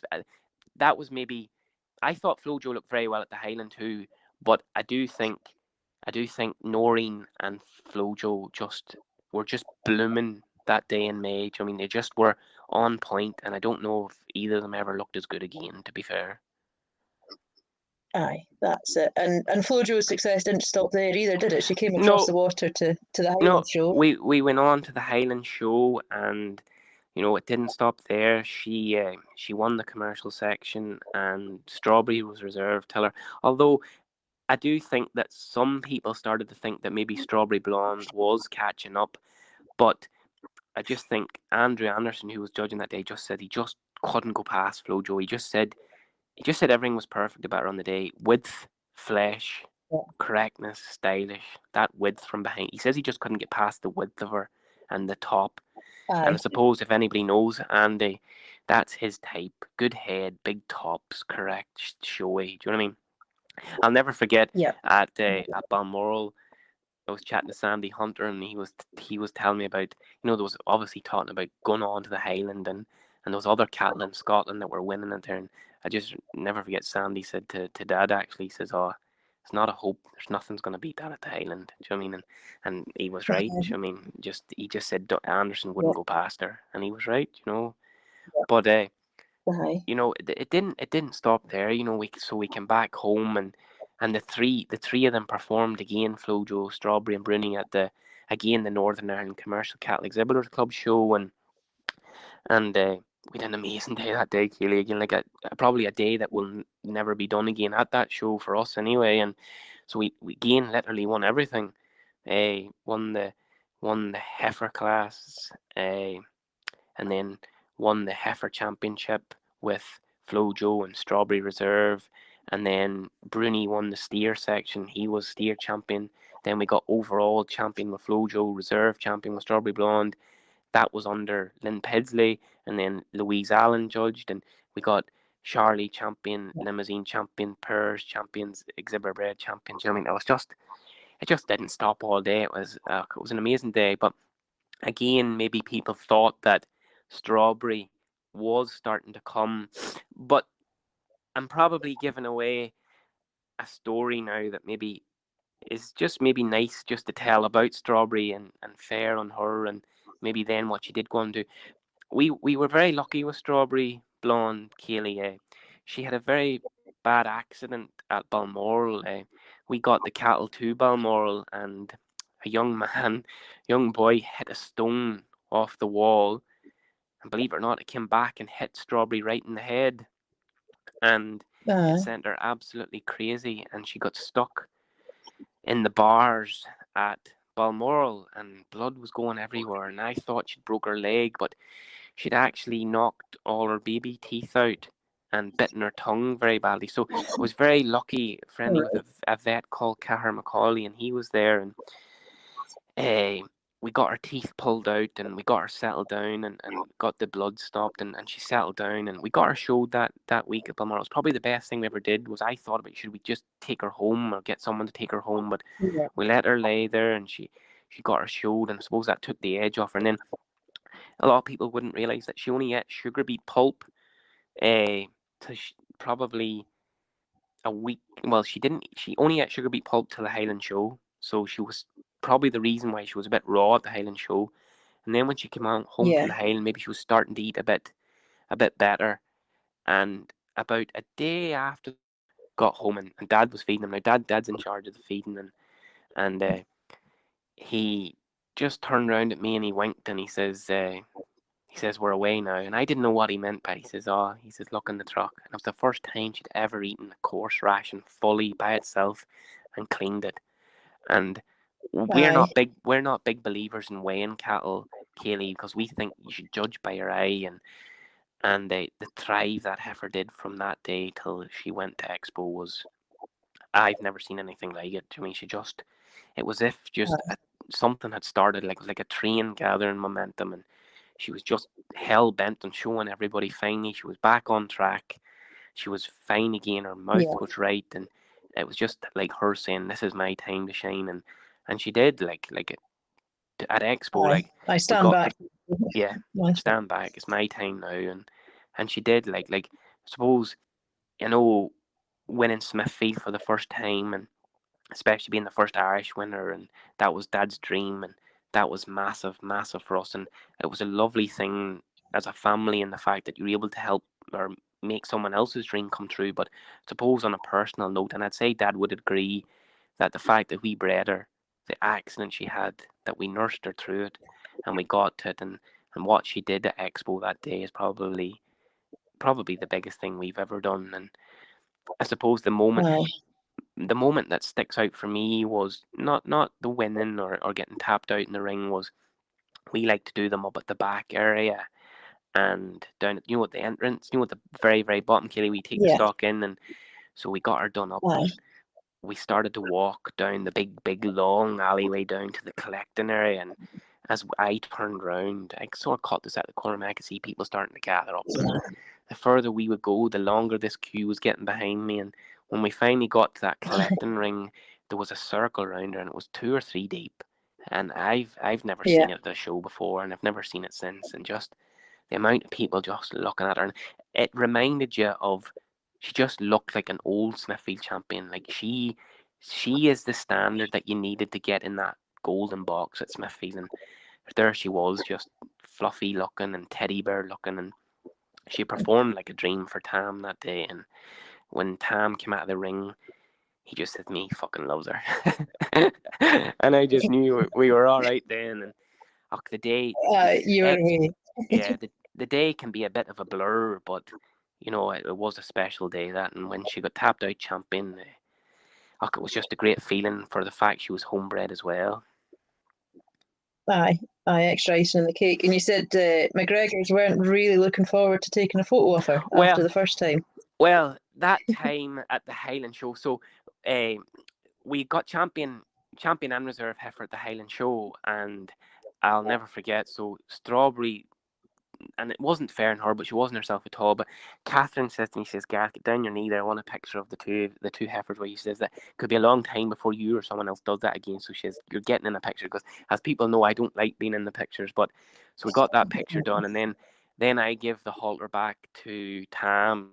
That was maybe. I thought Flojo looked very well at the Highland too, but I do think Noreen and Flojo were just blooming that day in May. I mean, they just were on point, and I don't know if either of them ever looked as good again. To be fair. aye, that's it. And Flojo's success didn't stop there either, did it? She came across No, the water to the no, Highland show. we went on to the Highland show, and it didn't stop there. She won the commercial section, and Strawberry was reserved till her. Although I do think that some people started to think that maybe Strawberry Blonde was catching up, but I just think Andrew Anderson, who was judging that day, just said he just couldn't go past Flojo. He just said everything was perfect about her on the day. Width, flesh, Yeah. correctness, stylish. That width from behind. He says he just couldn't get past the width of her and the top. And I Aye, suppose if anybody knows Andy, that's his type. Good head, big tops, correct, showy. Do you know what I mean? I'll never forget yeah, at Balmoral, I was chatting to Sandy Hunter, and he was telling me about, there was obviously talking about going on to the Highland, and those other cattle in Scotland that were winning it there. And I just never forget Sandy said to Dad, actually, he says, "Oh, it's not a hope. There's nothing's going to beat that at the Highland." Do you know what I mean? And he was right. Do you know what I mean? He just said Anderson yeah, wouldn't go past her, and he was right. yeah. But Aye, it didn't stop there. We came back home, and the three of them performed again. Flojo, Strawberry, and Bruni at the Northern Ireland Commercial Cattle Exhibitors Club show, and we had an amazing day that day, Keely. Again, like probably a day that will never be done again at that show for us anyway. And so we again literally won everything. Won the heifer class, and then won the heifer championship with Flojo and Strawberry Reserve. And then Bruni won the steer section. He was steer champion. Then we got overall champion with Flojo, Reserve champion with Strawberry Blonde. That was under Lynn Pedsley. And then Louise Allen judged. And we got Charlie champion, Limousine champion, Purrs champions, Exhibitor Bred champions. You know what I mean? It just didn't stop all day. It was an amazing day. But again, maybe people thought that Strawberry was starting to come. But I'm probably giving away a story now that maybe is just maybe nice just to tell about Strawberry and fair on her, and maybe then what she did go on to. We were very lucky with Strawberry Blonde Kayley. She had a very bad accident at Balmoral. We got the cattle to Balmoral, and a young boy hit a stone off the wall, and believe it or not, it came back and hit Strawberry right in the head, and it sent her absolutely crazy, and she got stuck in the bars at Balmoral, and blood was going everywhere, and I thought she'd broke her leg, but she'd actually knocked all her baby teeth out and bitten her tongue very badly. So I was very lucky, friendly with a vet called Cahir Macaulay, and he was there, and we got her teeth pulled out, and we got her settled down, and got the blood stopped, and she settled down, and we got her showed that week at Balmoral. It was probably the best thing we ever did. Was I thought about, should we just take her home or get someone to take her home, but we let her lay there, and she got her showed, and I suppose that took the edge off her. And then a lot of people wouldn't realise that she only ate sugar beet pulp to probably a week. Well, she didn't. She only ate sugar beet pulp till the Highland show, so she was probably the reason why she was a bit raw at the Highland show. And then when she came out home from the Highland, maybe she was starting to eat a bit better. And about a day after got home, and Dad was feeding them. Now Dad's in charge of the feeding, and he just turned around at me and he winked and he says, we're away now. And I didn't know what he meant, but he says, look in the truck. And it was the first time she'd ever eaten a coarse ration fully by itself and cleaned it. And we're not big believers in weighing cattle, Kayley, because we think you should judge by your eye, and the thrive that heifer did from that day till she went to Expo was, I've never seen anything like it. I mean, it was if just something had started, like a train gathering momentum, and she was just hell bent on showing everybody finally she was back on track. She was fine again. Her mouth was right, and it was just like her saying, "This is my time to shine," and she did. Like at Expo, I stand back. Yeah, stand back. It's my time now, and she did. Like I suppose, winning Smithfield for the first time, and especially being the first Irish winner, and that was Dad's dream, and that was massive for us, and it was a lovely thing as a family, and the fact that you were able to help or make someone else's dream come true. But suppose on a personal note, and I'd say Dad would agree, that the fact that we bred her, the accident she had, that we nursed her through it, and we got to it, and what she did at Expo that day is probably the biggest thing we've ever done. And I suppose the moment that sticks out for me was not the winning or getting tapped out in the ring. Was we like to do them up at the back area and down at, at the entrance, at the very, very bottom, Kelly, we take the stock in, and so we got her done up, and we started to walk down the big long alleyway down to the collecting area, and as I turned round, I sort of caught this at the corner, and I could see people starting to gather up, and the further we would go, the longer this queue was getting behind me. And when we finally got to that collecting ring, there was a circle around her, and it was 2 or 3 deep. And I've never seen it at the show before, and I've never seen it since. And just the amount of people just looking at her, and it reminded you of, she just looked like an old Smithfield champion. Like she is the standard that you needed to get in that golden box at Smithfield. And there she was, just fluffy looking and teddy bear looking, and she performed like a dream for Tam that day. And when Tam came out of the ring, he just said to me, he fucking loves her. And I just knew we were all right then. And the day, the day can be a bit of a blur, but it was a special day, that. And when she got tapped out champion, it was just a great feeling for the fact she was homebred as well. Aye, extra icing on the cake. And you said McGregor's weren't really looking forward to taking a photo of her after the first time. Well, that time at the Highland show, so we got champion and reserve heifer at the Highland show, and I'll never forget. So Strawberry, and it wasn't fair on her, but she wasn't herself at all. But Catherine says to me, she says, "Gareth, get down your knee there. I want a picture of the two heifers," where she says that it could be a long time before you or someone else does that again. So she says, "You're getting in a picture," because as people know, I don't like being in the pictures. But so we got that picture done, and then Then I give the halter back to Tam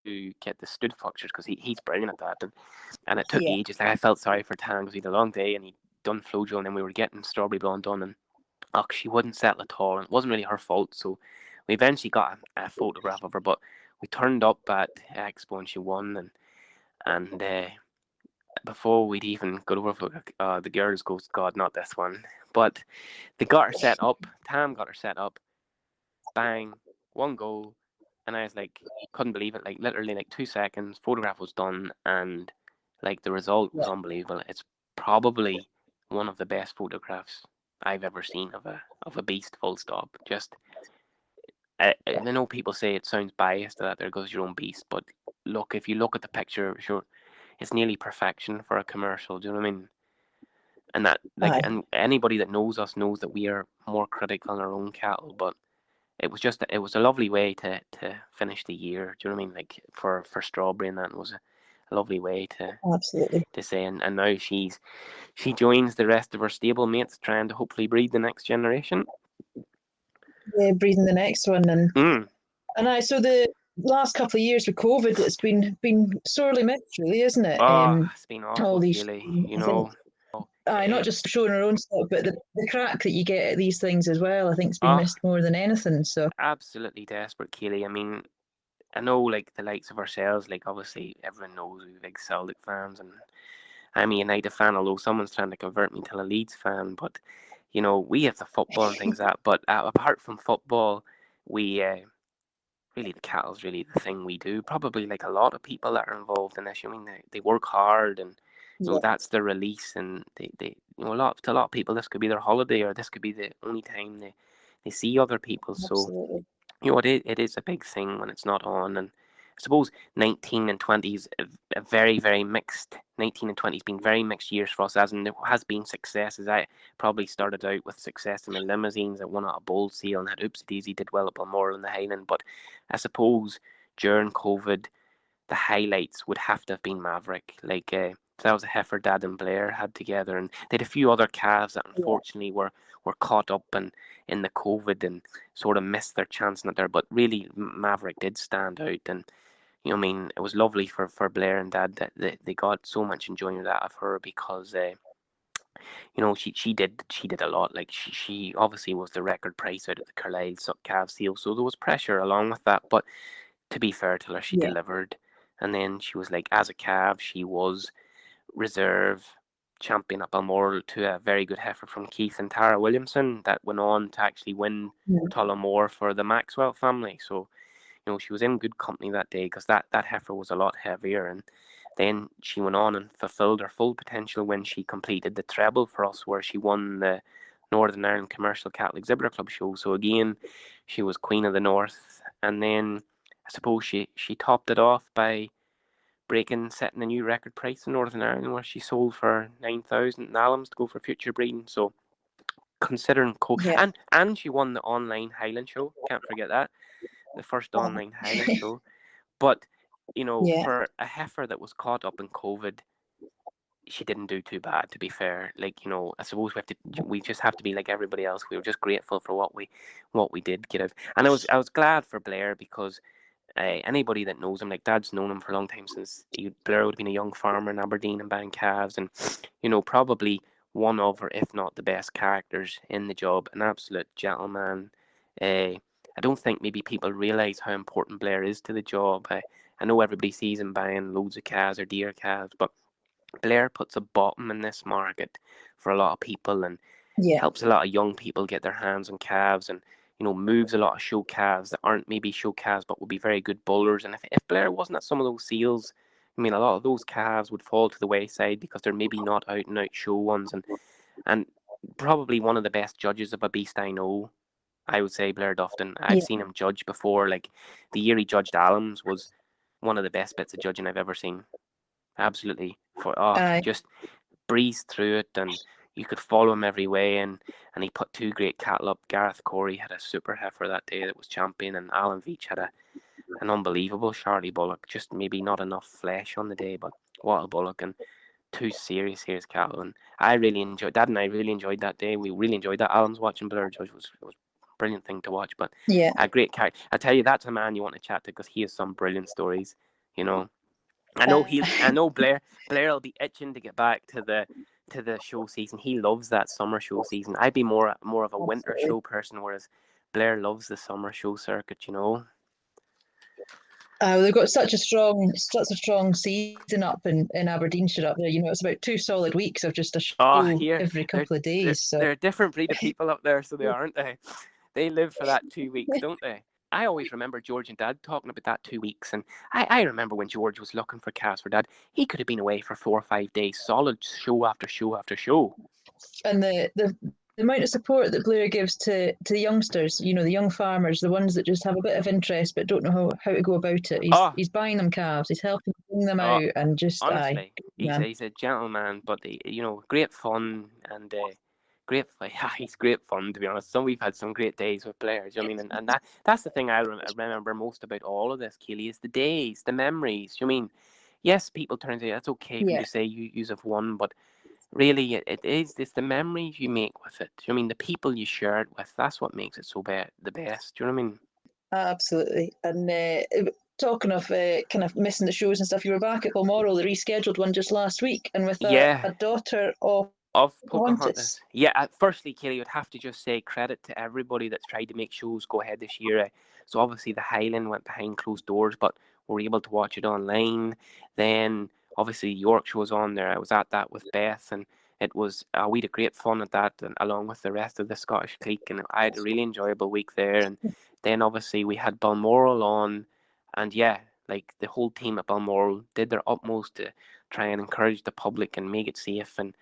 to get the stud functures because he's brilliant at that. And it took ages. Like, I felt sorry for Tam because he had a long day and he'd done Flojo, and then we were getting Strawberry Blonde done, and she wouldn't settle at all. And it wasn't really her fault. So we eventually got a photograph of her, but we turned up at Expo and she won. And before we'd even got over, the girls goes, God, not this one. But they got her set up. Tam got her set up. Bang, one goal. And I was like, couldn't believe it. Like, literally, like 2 seconds, photograph was done, and like the result was unbelievable. It's probably one of the best photographs I've ever seen of a beast. Full stop. Just, I know people say it sounds biased that there goes your own beast, but look, if you look at the picture, sure, it's nearly perfection for a commercial. Do you know what I mean? And that, like, and anybody that knows us knows that we are more critical on our own cattle, but it was a lovely way to finish the year. Do you know what I mean? Like, for Strawberry, and that was a lovely way to say. And now she joins the rest of her stable mates, trying to hopefully breed the next generation. Yeah, breeding the next one, and so the last couple of years with COVID, it's been sorely missed, really, isn't it? It's been awful, all these, Kayley, you know. Not just showing our own stuff, but the crack that you get at these things as well, I think, has been missed more than anything. So absolutely desperate, Kayley. I mean, I know, like, the likes of ourselves, like, obviously everyone knows we're big Celtic fans, and I'm a United fan, although someone's trying to convert me to a Leeds fan. But, you know, we have the football and things like that. But apart from football, we really, the cattle's really the thing we do. Probably like a lot of people that are involved in this. I mean, they work hard, and you know, that's their release, and they to a lot of people, this could be their holiday, or this could be the only time they see other people. So, you know, it is a big thing when it's not on. And I suppose 19 and 20s a very, very mixed. 19 and 20s been very mixed years for us, as in there has been successes. I probably started out with success in the Limousins. I won at a bold seal and had Oopsie Daisy, did well at Balmoral in the Highland. But I suppose during COVID, the highlights would have to have been Maverick. Like, that was a heifer Dad and Blair had together, and they had a few other calves that unfortunately were caught up in the COVID and sort of missed their chance in it there. But really, Maverick did stand out, and you know, I mean, it was lovely for Blair and Dad that they got so much enjoyment out of her, because you know, she did a lot. Like, she obviously was the record price out of the Carlisle calf seal, so there was pressure along with that. But to be fair to her, she delivered. And then she was, like, as a calf, she was reserve champion at Balmoral to a very good heifer from Keith and Tara Williamson that went on to actually win Tullamore for the Maxwell family. So, you know, she was in good company that day, because that heifer was a lot heavier. And then she went on and fulfilled her full potential when she completed the treble for us, where she won the Northern Ireland Commercial Cattle Exhibitor Club show. So again, she was Queen of the North. And then I suppose she topped it off by setting a new record price in Northern Ireland, where she sold for 9,000 Allams to go for future breeding. So considering and she won the online Highland show, can't forget that, the first online Highland show. But you know, for a heifer that was caught up in COVID, she didn't do too bad, to be fair. Like, you know, I suppose we just have to be like everybody else. We were just grateful for what we did get out. And I was glad for Blair, because anybody that knows him, like, Dad's known him for a long time, since Blair would have been a young farmer in Aberdeen and buying calves, and you know, probably one of, or if not the best characters in the job, an absolute gentleman. I don't think maybe people realise how important Blair is to the job. I know everybody sees him buying loads of calves or deer calves, but Blair puts a bottom in this market for a lot of people, and helps a lot of young people get their hands on calves, and you know, moves a lot of show calves that aren't maybe show calves but would be very good bowlers. And if Blair wasn't at some of those seals, I mean, a lot of those calves would fall to the wayside, because they're maybe not out and out show ones. And probably one of the best judges of a beast I know, I would say, Blair Dufton. I've seen him judge before. Like, the year he judged Allams was one of the best bits of judging I've ever seen. Absolutely. Just breezed through it, and you could follow him every way, and he put two great cattle up. Gareth Corey had a super heifer that day that was champion, and Alan Veach had an unbelievable Charlie bullock. Just maybe not enough flesh on the day, but what a bullock, and two serious cattle. And I really enjoyed Dad, and I really enjoyed that day. We really enjoyed that. Alan's watching Blair judge was brilliant thing to watch. But Yeah. a great character. I tell you, that's a man you want to chat to because he has some brilliant stories. I know Blair will be itching to get back to the show season. He loves that summer show season. I'd be more of a winter show person, whereas Blair loves the summer show circuit. They've got such a strong season up in Aberdeenshire up there. It's about 2 solid weeks of just a Oh, show here every couple of days. So they're a different breed of people up there, so they aren't they? They live for that 2 weeks, don't they? I always remember George and Dad talking about that 2 weeks, and I remember when George was looking for cast for Dad, he could have been away for 4 or 5 days, solid show after show after show. and the amount of support that Blair gives to the youngsters, the young farmers, the ones that just have a bit of interest but don't know how to go about it. He's buying them calves, he's helping bring them out, and just honestly, man. he's a gentleman, but great fun and great. He's great fun, to be honest. We've had some great days with players. And that's the thing I remember most about all of this, Kayley, is the days, the memories. Yes, people turn to that's okay for you to say you have won, but really it's the memories you make with it. The people you share it with, that's what makes it the best. Do you know what I mean? Absolutely. And talking of kind of missing the shows and stuff, you were back at Balmoral, the rescheduled one just last week, and with a daughter of Pocahontas. Yeah, firstly, Kelly, would have to just say credit to everybody that's tried to make shows go ahead this year. So obviously the Highland went behind closed doors, but we're able to watch it online. Then obviously Yorkshire was on there. I was at that with Beth, and we had great fun at that, and along with the rest of the Scottish clique, and I had a really enjoyable week there. And then obviously we had Balmoral on, and like the whole team at Balmoral did their utmost to try and encourage the public and make it safe. And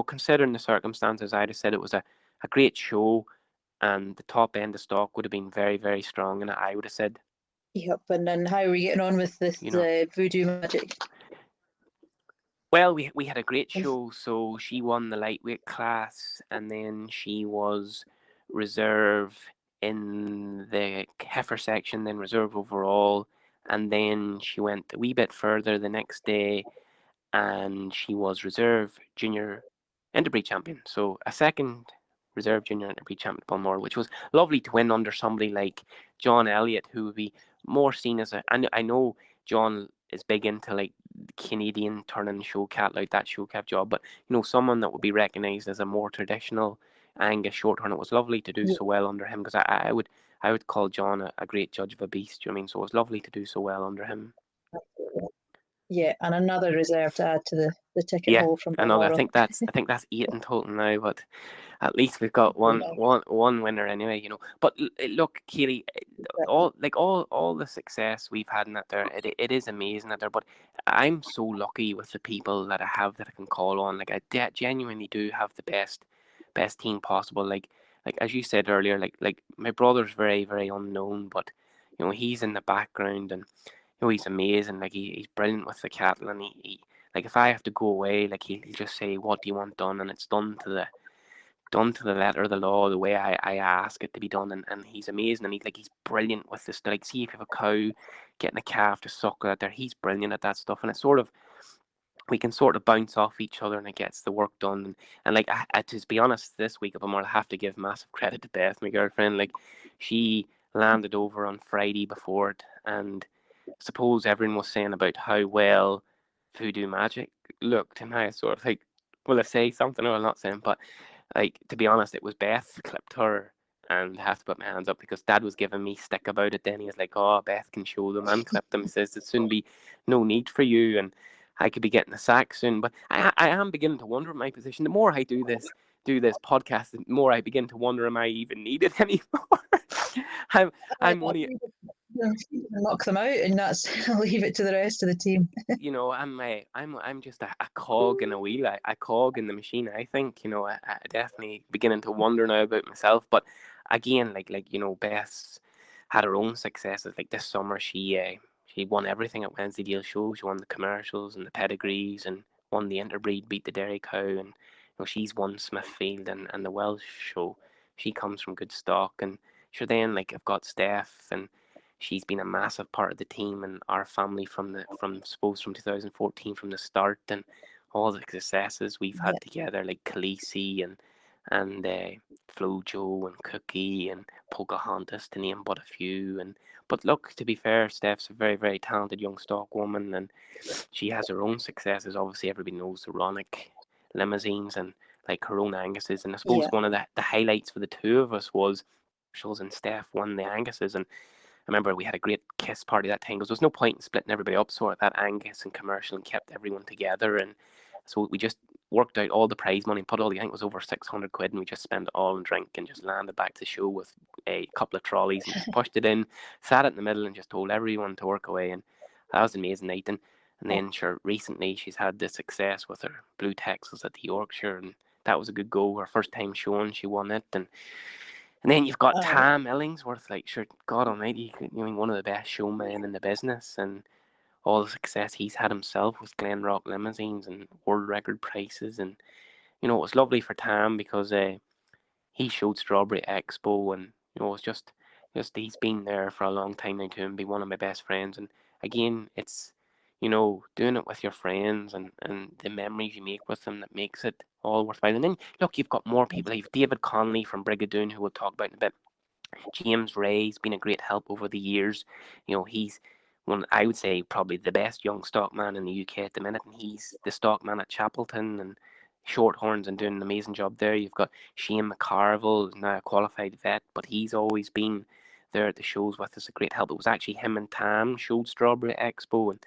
considering the circumstances, I'd have said it was a great show, and the top end of stock would have been very, very strong, and I would have said. Yep, and then how are we getting on with this voodoo magic? Well, we had a great show. So she won the lightweight class, and then she was reserve in the heifer section, then reserve overall, and then she went a wee bit further the next day, and she was reserve junior Interbreed champion. So a second reserve junior Interbreed champion at Balmoral, which was lovely to win under somebody like John Elliott, who would be more seen as I know John is big into like Canadian turning show cat, like that show cat job, but someone that would be recognised as a more traditional Angus short horn. It was lovely to do so well under him, because I would call John a great judge of a beast. Do you know what I mean? So it was lovely to do so well under him. Yeah, and another reserve to add to the ticket hole from Balmoral. I think that's 8 in total now, but at least we've got one winner anyway. But look, Kayley, all the success we've had in that there, it is amazing that there. But I'm so lucky with the people that I have that I can call on. Like I genuinely do have the best team possible. Like as you said earlier, like my brother's very, very unknown, but he's in the background, and he's amazing. Like he's brilliant with the cattle, and he like if I have to go away, like he'll just say, "What do you want done?" and it's done to the letter of the law, the way I ask it to be done. And he's amazing, and he's brilliant with this. Like, see if you have a cow getting a calf to suck out there, he's brilliant at that stuff, and it's sort of, we can sort of bounce off each other, and it gets the work done. And like, to be honest, this week I have to give massive credit to Beth, my girlfriend. Like, she landed over on Friday before it, and suppose everyone was saying about how well Voodoo Magic looked, and I sort of like, will I say something or will I not say? But like, to be honest, it was Beth clipped her, and I have to put my hands up because Dad was giving me stick about it. Then he was like, "Oh, Beth can show them and clip them." He says there'll soon be no need for you, and I could be getting a sack soon. But I am beginning to wonder my position. The more I do this podcast, the more I begin to wonder, am I even needed anymore? I'm only knock them out, and that's leave it to the rest of the team. I'm just a cog in a wheel, a cog in the machine. I think I definitely beginning to wonder now about myself. But again, like Beth's had her own successes. Like this summer, she won everything at Wednesday Deal Show. She won the commercials and the pedigrees, and won the Interbreed, beat the Dairy Cow, and she's won Smithfield and the Welsh Show. She comes from good stock, and sure then like I've got Steph, and she's been a massive part of the team and our family from 2014, from the start, and all the successes we've had together, like Khaleesi and and Flojo and Cookie and Pocahontas, to name but a few. And but look, to be fair, Steph's a very, very talented young stock woman, and she has her own successes. Obviously, everybody knows the Ronick Limousines and like her own Anguses. And I suppose Yeah. one of the highlights for the two of us was Charles and Steph won the Anguses. And I remember we had a great kiss party that time because there was no point in splitting everybody up. So that Angus and commercial and kept everyone together. And so we just worked out all the prize money and put all the, I think it was over 600 quid, and we just spent it all on drink and just landed back to the show with a couple of trolleys and just pushed it in, sat it in the middle and just told everyone to work away. And that was an amazing night. And then sure, recently she's had the success with her Blue Texas at the Yorkshire, and that was a good go. Her first time showing, she won it. And then you've got Tam Illingsworth, like, sure, God almighty, one of the best showmen in the business, and all the success he's had himself with Glenrock Limousines and world record prices. And it was lovely for Tam because he showed Strawberry Expo, and it's just he's been there for a long time now too, and be one of my best friends. And again, it's doing it with your friends and the memories you make with them that makes it all worthwhile. And then look, you've got more people. You've David Connolly from Brigadoon, who we'll talk about in a bit. James Ray's been a great help over the years. He's one, I would say, probably the best young stockman in the UK at the minute, and he's the stockman at Chapelton and Shorthorns and doing an amazing job there. You've got Shane McCarville, who's now a qualified vet, but he's always been there at the shows with us, a great help. It was actually him and Tam showed Strawberry Expo, and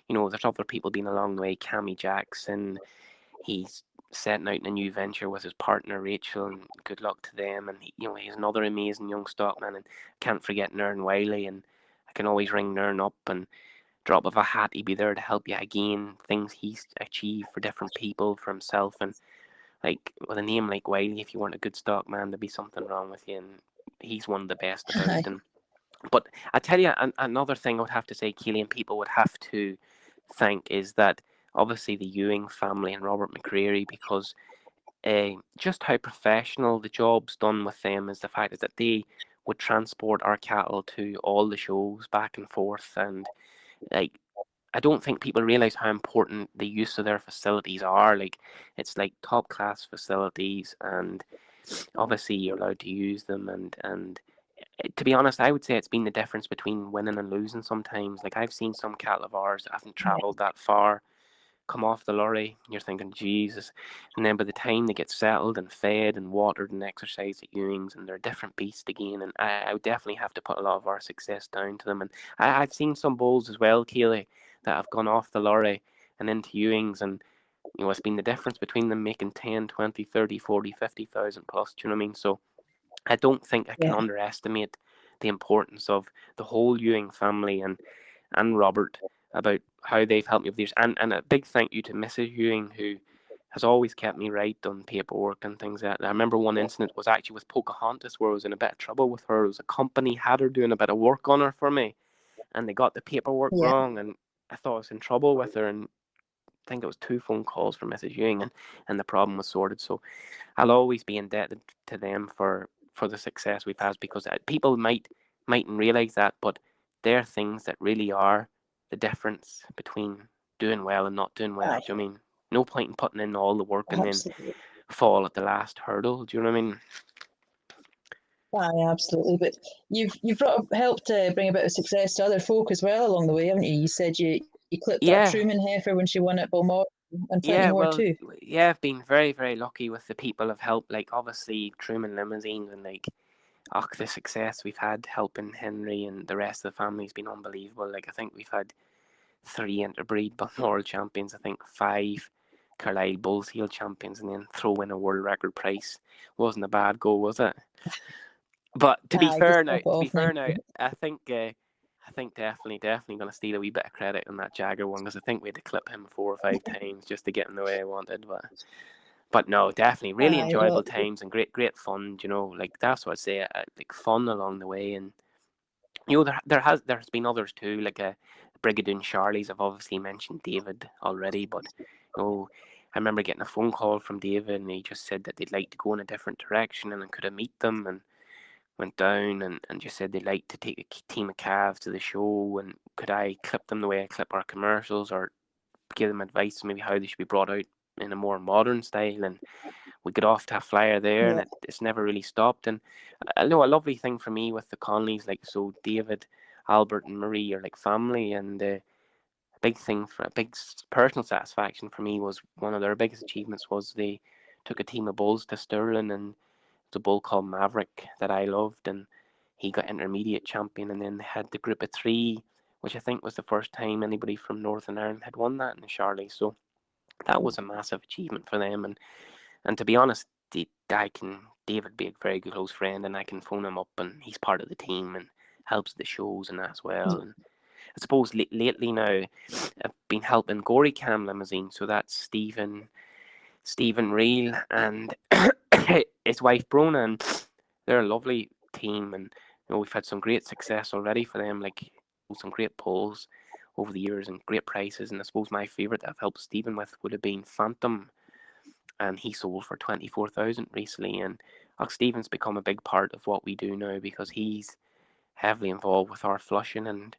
there's other people been along the way. Cammy Jackson, he's setting out in a new venture with his partner Rachel, and good luck to them. And he's another amazing young stockman, and can't forget Nern Wiley. And I can always ring Nern up and drop of a hat, he'd be there to help you again. Things he's achieved for different people, for himself, and like with a name like Wiley, if you weren't a good stockman, there'd be something wrong with you. And he's one of the best about. And but I tell you, another thing I would have to say, Kayley, and people would have to thank, is that obviously the Ewing family and Robert McCreary, because just how professional the job's done with them is the fact is that they would transport our cattle to all the shows back and forth. And like, I don't think people realize how important the use of their facilities are. Like, it's like top class facilities, and obviously you're allowed to use them. And to be honest, I would say it's been the difference between winning and losing sometimes. Like, I've seen some cattle of ours that haven't travelled that far come off the lorry, and you're thinking, Jesus. And then by the time they get settled and fed and watered and exercised at Ewings, and they're a different beast again. And I would definitely have to put a lot of our success down to them. And I've seen some bulls as well, Kayley, that have gone off the lorry and into Ewings, and it's been the difference between them making 10, 20, 30, 40, 50,000 plus. Do you know what I mean? So I don't think I can underestimate the importance of the whole Ewing family and Robert, about how they've helped me over the years. And a big thank you to Mrs. Ewing, who has always kept me right on paperwork and things like that. I remember one incident was actually with Pocahontas, where I was in a bit of trouble with her. It was a company had her doing a bit of work on her for me, and they got the paperwork wrong, and I thought I was in trouble with her. And I think it was 2 phone calls from Mrs. Ewing, and the problem was sorted. So I'll always be indebted to them for the success we've had, because people mightn't realize that, but they're things that really are the difference between doing well and not doing well. Do you know what I mean? No point in putting in all the work and then fall at the last hurdle. Do you know what I mean? Aye, absolutely. But you've helped bring a bit of success to other folk as well along the way, haven't you? You said you clipped that Truman heifer when she won at Balmoral, and plenty more too. Yeah, I've been very, very lucky with the people I've helped. Like, obviously Truman Limousines, and like, the success we've had helping Henry and the rest of the family has been unbelievable. Like, I think we've had 3 interbreed Balmoral champions, I think 5 Carlisle Bulls Heel champions, and then throw in a world record price. Wasn't a bad go, was it? But to be fair now, I think definitely going to steal a wee bit of credit on that Jagger one, because I think we had to clip him 4 or 5 times just to get him the way I wanted. But no, definitely really enjoyable times and great fun. Like, that's what I'd say. Like, fun along the way. And there's been others too, like Brigadoon Charlies. I've obviously mentioned David already, but I remember getting a phone call from David, and he just said that they'd like to go in a different direction, and could I meet them, and went down and just said they'd like to take a team of calves to the show, and could I clip them the way I clip our commercials, or give them advice maybe how they should be brought out in a more modern style. And we got off to a flyer there, and Yeah. it's never really stopped. And I know a lovely thing for me with the Connollys, like, so David, Albert, and Marie are like family, and a big thing for a big personal satisfaction for me was one of their biggest achievements was they took a team of bulls to Stirling, and it's a bull called Maverick that I loved, and he got intermediate champion, and then they had the group of three, which I think was the first time anybody from Northern Ireland had won that in Charlie. So that was a massive achievement for them, and to be honest, David be a very good close friend, and I can phone him up, and he's part of the team and helps the shows and that as well. And I suppose lately now, I've been helping Gory Cam Limousine, so that's Stephen Reel and his wife Brona, and they're a lovely team, and we've had some great success already for them, like some great polls over the years and great prices. And I suppose my favourite that I've helped Stephen with would have been Phantom, and he sold for 24,000 recently. And Stephen's become a big part of what we do now because he's heavily involved with our flushing, and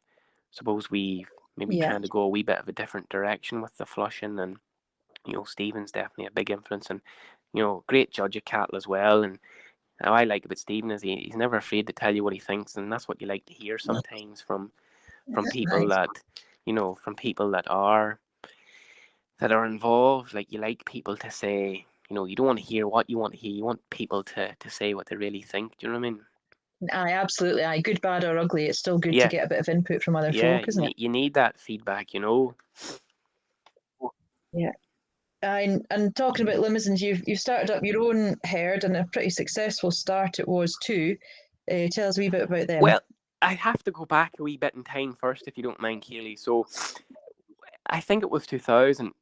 suppose we've maybe trying to go a wee bit of a different direction with the flushing. And Stephen's definitely a big influence, and great judge of cattle as well. And how I like about Stephen is he's never afraid to tell you what he thinks, and that's what you like to hear sometimes from people that are involved. Like, you like people to say, you don't want to hear what you want to hear. You want people to say what they really think. Do you know what I mean? Aye, absolutely. Aye, good, bad, or ugly. It's still good to get a bit of input from other folk, isn't it? You need that feedback, Yeah. And talking about Limousins, you've started up your own herd, and a pretty successful start it was too. Tell us a wee bit about them. Well, I have to go back a wee bit in time first, if you don't mind, Kayley. So I think it was 2000.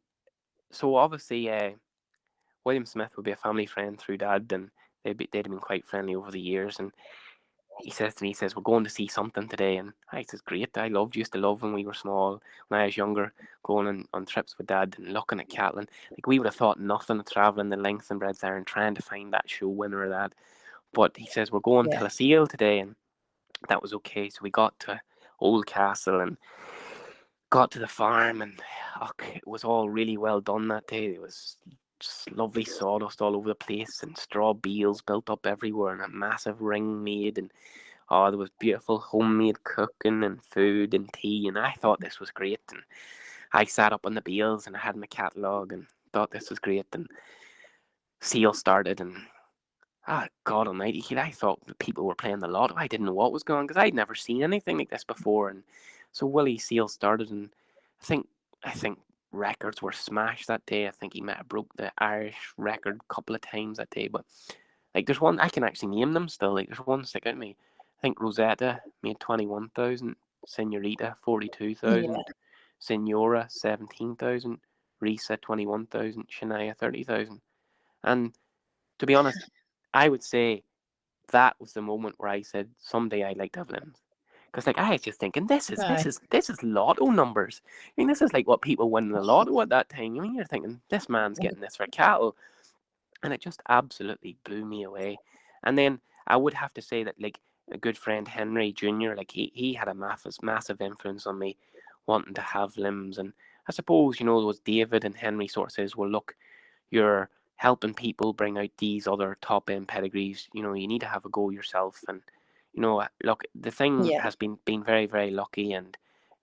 So obviously, William Smith would be a family friend through Dad, and they'd have been quite friendly over the years. And he says to me, we're going to see something today. And I says, great. Used to love when we were small, when I was younger, going on trips with Dad and looking at cattle. And like, we would have thought nothing of travelling the length and breadth there and trying to find that show winner or that. But he says, we're going to Limousins today. And that was okay. So we got to Oldcastle and got to the farm, and it was all really well done that day. It was just lovely sawdust all over the place, and straw bales built up everywhere, and a massive ring made, and there was beautiful homemade cooking and food and tea, and I thought this was great. And I sat up on the bales, and I had my catalogue and thought this was great. And Seal started, and God almighty, I thought the people were playing the lotto. I didn't know what was going on because I'd never seen anything like this before. And so Willie Seal started, and I think records were smashed that day. I think he might have broke the Irish record a couple of times that day. But like, there's one I can actually name them still. Like, there's one stick out to me. I think Rosetta made 21,000, Senorita 42,000, Senora 17,000, Risa 21,000, Shania 30,000, and to be honest, I would say that was the moment where I said someday I'd like to have limbs. Because like, I was just thinking, this is lotto numbers. I mean, this is like what people win in the lotto at that time. I mean, you're thinking, this man's getting this for cattle, and it just absolutely blew me away. And then I would have to say that, like, a good friend Henry Jr., like, he had a massive influence on me wanting to have limbs. And I suppose, it was David and Henry sort of says, well, look, you're helping people bring out these other top end pedigrees. You need to have a go yourself. And look, the thing has been very, very lucky, and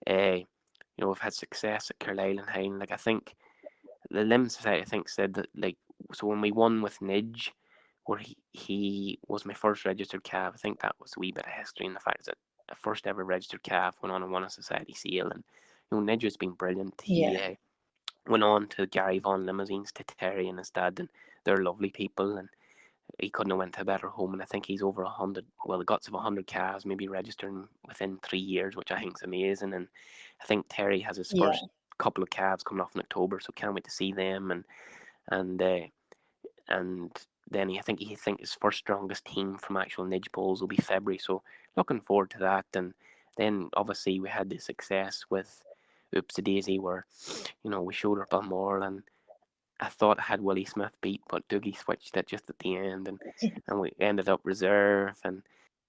we've had success at Carlisle and Hine. Like, I think the Limb Society, I think, said that, like, so when we won with Nidge, where he was my first registered calf, I think that was a wee bit of history in the fact that the first ever registered calf went on and won a society sale. And Nidge has been brilliant. He went on to Gary Vaughan Limousins, to Terry and his dad, and they're lovely people, and he couldn't have went to a better home. And I think he's over 100, well, the guts of 100 calves, maybe registering within 3 years, which I think is amazing. And I think Terry has his first couple of calves coming off in October, so can't wait to see them. And then I think his first strongest team from actual Nidge Bulls will be February, so looking forward to that. And then obviously we had the success with Oopsie Daisy, where we showed up on Balmoral, and I thought I had Willie Smith beat, but Dougie switched it just at the end, and we ended up reserve. And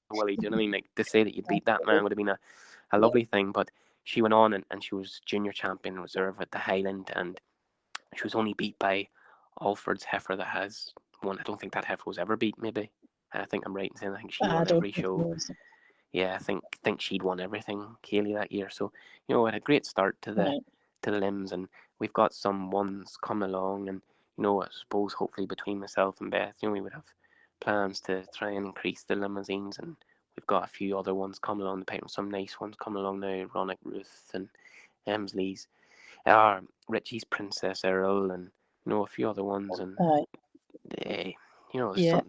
Willie, do you know what I mean? Like, to say that you'd beat that man would have been a lovely thing. But she went on, and she was junior champion reserve at the Highland, and she was only beat by Alfred's heifer that has one. I don't think that heifer was ever beat. Maybe I think I'm right in saying I think she I won don't every think show. it was. Yeah, I think she'd won everything, Kayley, that year. So had a great start to the limbs, and we've got some ones coming along, and I suppose hopefully between myself and Beth, we would have plans to try and increase the limousines, and we've got a few other ones coming along the pipe, some nice ones coming along now, Ronick Ruth and Emsley's, Richie's Princess Earl, and a few other ones, and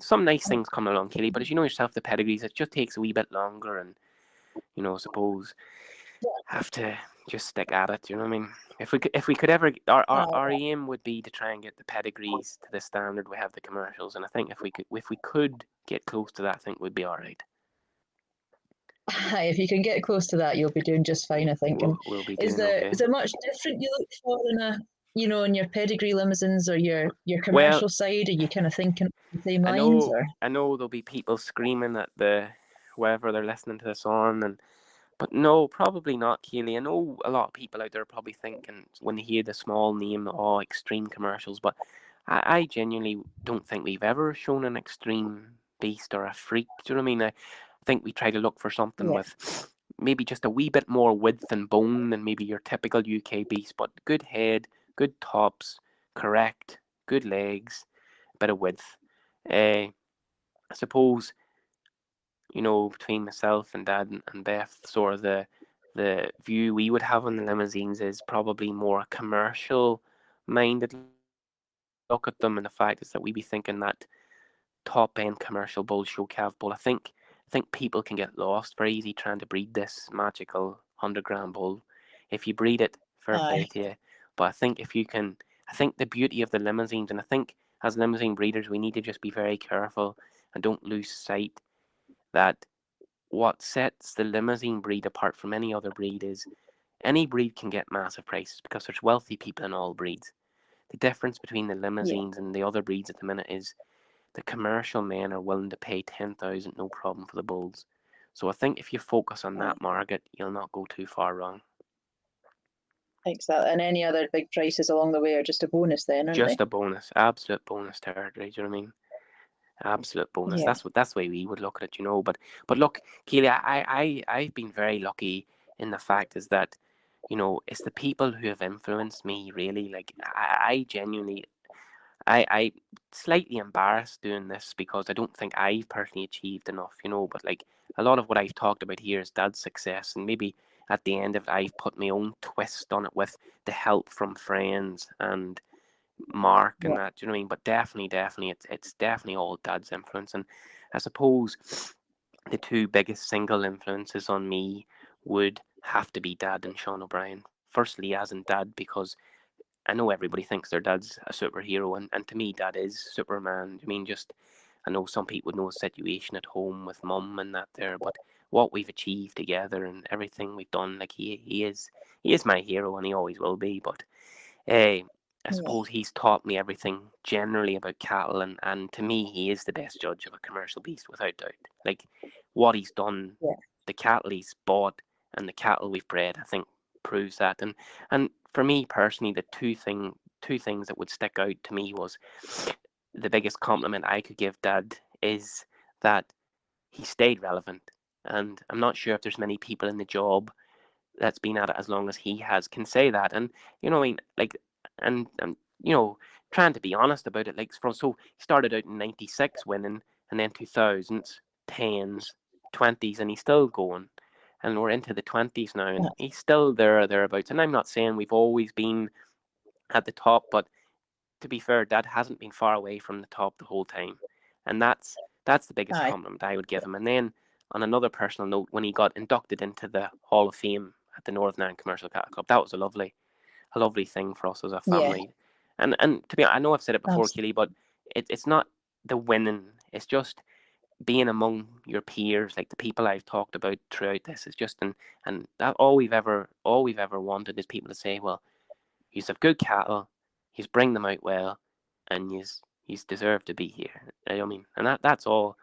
some nice things coming along, Kayley. But as you know yourself, the pedigrees, it just takes a wee bit longer, and I suppose have to just stick at it. You know what I mean? If we could ever, our aim would be to try and get the pedigrees to the standard we have the commercials, and I think if we could get close to that, I think we'd be all right. If you can get close to that, you'll be doing just fine, I think. We'll be doing okay. Okay. Is there much different you look for in your pedigree limousins or your commercial side? Are you kind of thinking the same lines? I know there'll be people screaming at wherever they're listening to this on, but no, probably not, Kayley. I know a lot of people out there are probably thinking when they hear the Small name, extreme commercials, but I genuinely don't think we've ever shown an extreme beast or a freak. Do you know what I mean? I think we try to look for something with maybe just a wee bit more width and bone than maybe your typical UK beast, but good head, good tops, correct, good legs, a bit of width. I suppose, between myself and Dad and Beth, sort of the view we would have on the limousines is probably more a commercial minded look at them, and the fact is that we be thinking that top end commercial bull, show calf bull. I think people can get lost very easy trying to breed this magical 100 gram bull. If you breed it, fair play to you. But I think I think the beauty of the limousines, and I think as limousine breeders, we need to just be very careful and don't lose sight that what sets the limousine breed apart from any other breed is any breed can get massive prices because there's wealthy people in all breeds. The difference between the limousines and the other breeds at the minute is the commercial men are willing to pay 10,000 no problem for the bulls. So I think if you focus on that market, you'll not go too far wrong. Exactly. And any other big prices along the way are just a bonus then, aren't Just they? a bonus, absolute bonus territory. Do you know what I mean? Absolute bonus. Yeah. That's the way we would look at it, But look, Keely, I've been very lucky in the fact is that, it's the people who have influenced me really. Like I genuinely, I slightly embarrassed doing this because I don't think I've personally achieved enough, But like a lot of what I've talked about here is Dad's success, and maybe at the end of it, I've put my own twist on it with the help from friends and Mark and that. Do you know what I mean? But definitely, it's definitely all Dad's influence, and I suppose the two biggest single influences on me would have to be Dad and Sean O'Brien. Firstly, as in Dad, because I know everybody thinks their dad's a superhero, and to me, Dad is Superman. I mean, just I know some people know the situation at home with Mum and that there, but what we've achieved together and everything we've done, like he is my hero, and he always will be. But I suppose he's taught me everything generally about cattle, and to me, he is the best judge of a commercial beast without doubt. Like what he's done, the cattle he's bought, and the cattle we've bred, I think proves that. And for me personally, the two things that would stick out to me was the biggest compliment I could give Dad is that he stayed relevant. And I'm not sure if there's many people in the job that's been at it as long as he has can say that. And I mean, like, and trying to be honest about it, like, so he started out in '96 winning, and then 2000s, 10s, 20s, and he's still going. And we're into the 20s now, and he's still there or thereabouts. And I'm not saying we've always been at the top, but to be fair, Dad hasn't been far away from the top the whole time, and that's the biggest compliment I would give him. And then on another personal note, when he got inducted into the Hall of Fame at the Northern Ireland Commercial Cattle Club, that was a lovely thing for us as a family. And to be honest, I know I've said it before, Keely, but it's not the winning. It's just being among your peers, like the people I've talked about throughout this. Is just and that all we've ever wanted is people to say, well, you have good cattle, you bring them out well, and you deserve to be here. I mean, and that's all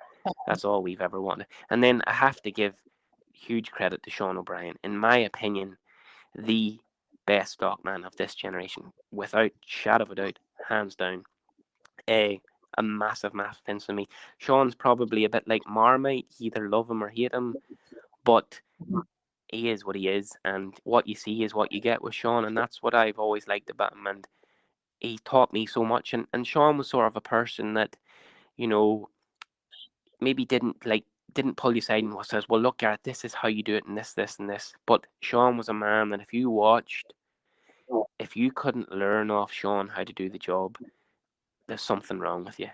we've ever wanted. And then I have to give huge credit to Sean O'Brien. In my opinion, the best stockman of this generation, without shadow of a doubt, hands down. a massive, massive influence on me. Sean's probably a bit like Marmite. You either love him or hate him, but he is what he is, and what you see is what you get with Sean, and that's what I've always liked about him. And he taught me so much. And Sean was sort of a person that, you know, maybe didn't pull you aside and says, well, look, Gareth, this is how you do it, and this, and this. But Sean was a man that if you couldn't learn off Sean how to do the job, there's something wrong with you.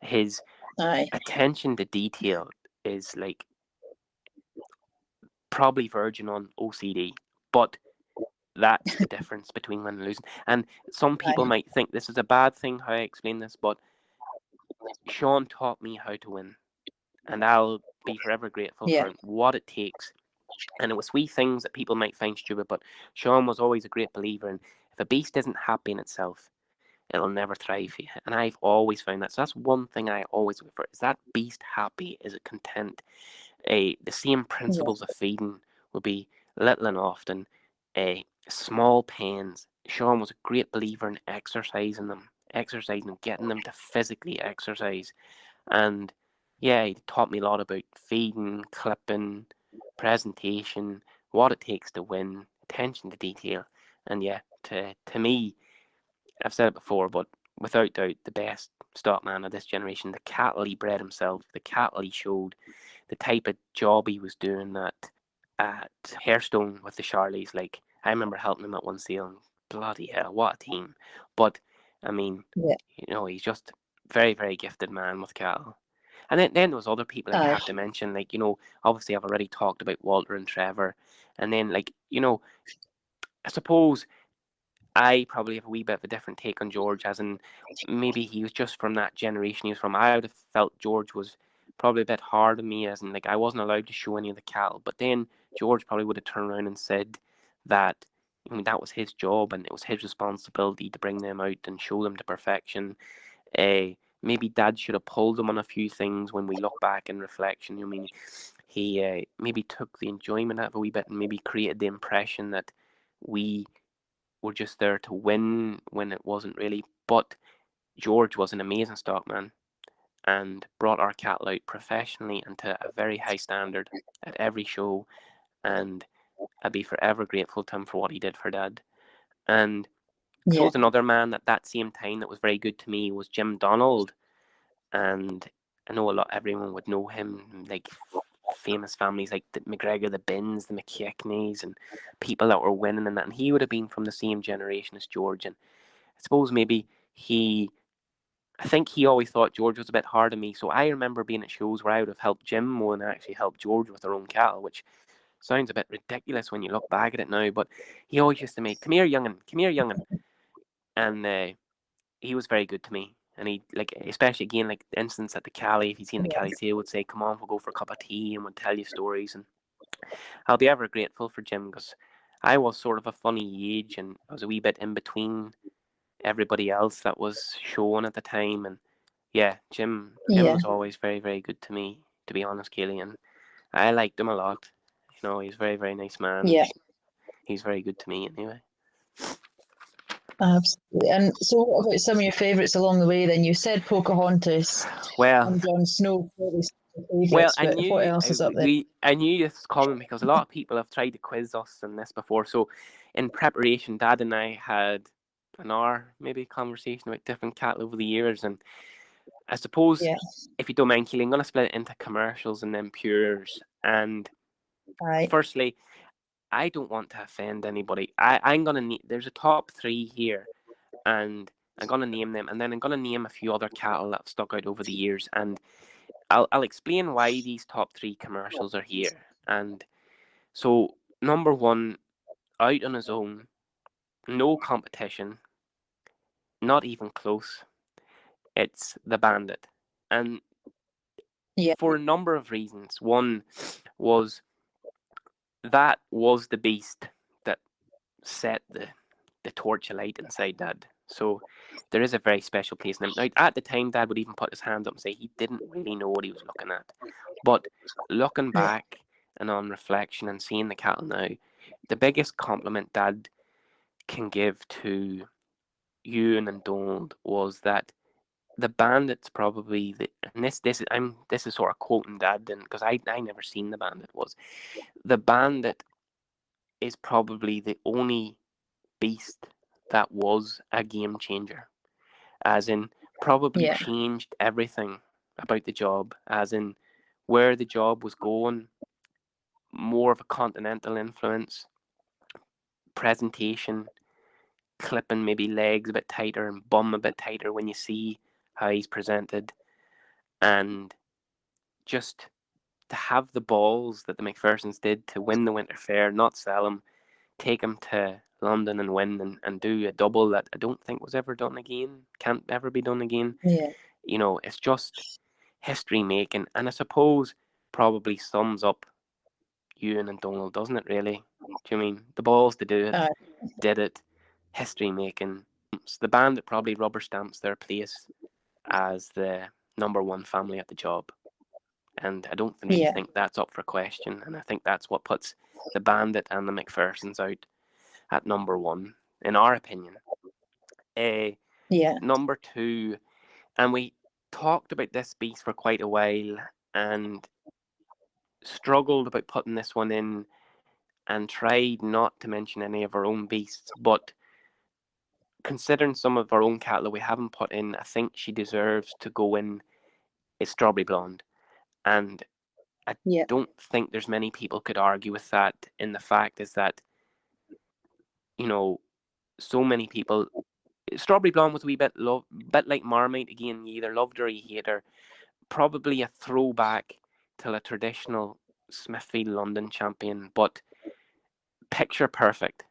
His attention to detail is like probably verging on OCD, but that's the difference between winning and losing. And some people might think this is a bad thing how I explain this, but Sean taught me how to win, and I'll be forever grateful for what it takes. And it was wee things that people might find stupid, but Sean was always a great believer in if a beast isn't happy in itself, it'll never thrive for you. And I've always found that. So that's one thing I always look for. Is that beast happy? Is it content? The same principles of feeding would be little and often. Small pains. Sean was a great believer in exercising them, getting them to physically exercise. And yeah, he taught me a lot about feeding, clipping, presentation, what it takes to win, attention to detail. And yeah, to me, I've said it before, but without doubt, the best stockman of this generation, the cattle he bred himself, the cattle he showed, the type of job he was doing at Hairstone with the Charlies. Like, I remember helping him at one sale, and bloody hell, what a team. But, I mean, he's just very, very gifted man with cattle. And then there was other people that you have to mention, like, obviously I've already talked about Walter and Trevor. And then, like, I suppose I probably have a wee bit of a different take on George, as in maybe he was just from that generation he was from. I would have felt George was probably a bit hard on me, as in like I wasn't allowed to show any of the cattle. But then George probably would have turned around and said that that was his job and it was his responsibility to bring them out and show them to perfection. Maybe Dad should have pulled him on a few things when we look back in reflection. He maybe took the enjoyment out of it a wee bit and maybe created the impression that we were just there to win when it wasn't really. But George was an amazing stockman and brought our cattle out professionally and to a very high standard at every show. And I'd be forever grateful to him for what he did for Dad. And I suppose another man at that same time that was very good to me was Jim Donald. And I know everyone would know him, like famous families like the McGregor, the Binns, the McKechnies, and people that were winning and that. And he would have been from the same generation as George. And I suppose maybe I think he always thought George was a bit hard on me. So I remember being at shows where I would have helped Jim more than I actually helped George with their own cattle, which sounds a bit ridiculous when you look back at it now. But he always used to make, come here, young'un. And he was very good to me. And he, like, especially again, like the instance at the Cali, if he's seen the Cali sale, would say, come on, we'll go for a cup of tea, and would tell you stories. And I'll be ever grateful for Jim, because I was sort of a funny age and I was a wee bit in between everybody else that was showing at the time. And yeah, Jim was always very, very good to me, to be honest, Kayley. And I liked him a lot. He's a very, very nice man. Yeah. He's very good to me anyway. Absolutely. And so what about some of your favourites along the way then? You said Pocahontas and Jon Snow. Well, I knew what else is up there? I knew this was coming because a lot of people have tried to quiz us on this before. So in preparation, Dad and I had an hour maybe conversation about different cattle over the years. And I suppose, if you don't mind, Keely, I'm going to split it into commercials and then pures. And firstly, I don't want to offend anybody. I'm going to need, there's a top 3 here, and I'm going to name them, and then I'm going to name a few other cattle that have stuck out over the years, and I'll explain why these top 3 commercials are here. And so, number 1, out on his own, no competition, not even close, it's the Bandit. And for a number of reasons. One was that was the beast that set the torch alight inside Dad. So there is a very special place in him. Now, at the time, Dad would even put his hands up and say he didn't really know what he was looking at. But looking back and on reflection and seeing the cattle now, the biggest compliment Dad can give to Ewan and Donald was that the Bandit's probably and this is sort of quoting Dad, because I never seen the Bandit. Was the Bandit is probably the only beast that was a game changer, as in probably changed everything about the job, as in where the job was going, more of a continental influence, presentation, clipping maybe legs a bit tighter and bum a bit tighter when you see how he's presented, and just to have the balls that the McPhersons did to win the Winter Fair, not sell him, take him to London and win and do a double that I don't think was ever done again, can't ever be done again. Yeah. You know, it's just history making, and I suppose probably sums up Ewan and Donald, doesn't it really? Do you mean the balls to do it, did it, history making. So the Bandit probably rubber stamps their place as the number one family at the job. And I don't really think that's up for question. And I think that's what puts the Bandit and the McPhersons out at number one, in our opinion. Number two, and we talked about this beast for quite a while and struggled about putting this one in and tried not to mention any of our own beasts, but considering some of our own cattle we haven't put in, I think she deserves to go in, is Strawberry Blonde. And I don't think there's many people could argue with that, in the fact is that, you know, so many people, Strawberry Blonde was a wee bit like Marmite again, you either loved her or you hate her. Probably a throwback to a traditional Smithfield London champion, but picture perfect.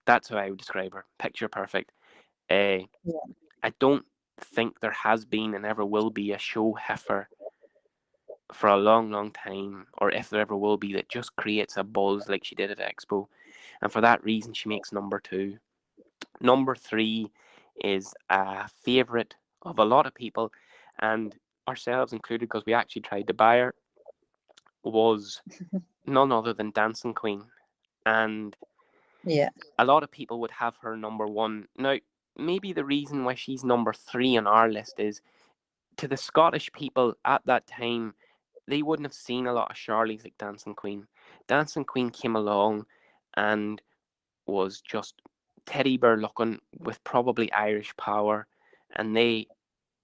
That's how I would describe her. Picture perfect. I don't think there has been and ever will be a show heifer for a long, long time, or if there ever will be, that just creates a buzz like she did at Expo. And for that reason, she makes number two. Number three is a favourite of a lot of people, and ourselves included, because we actually tried to buy her, was none other than Dancing Queen. And a lot of people would have her number one. Now, maybe the reason why she's number three on our list is, to the Scottish people at that time, they wouldn't have seen a lot of Charlies like Dancing Queen. Dancing Queen came along and was just teddy bear looking with probably Irish power, and they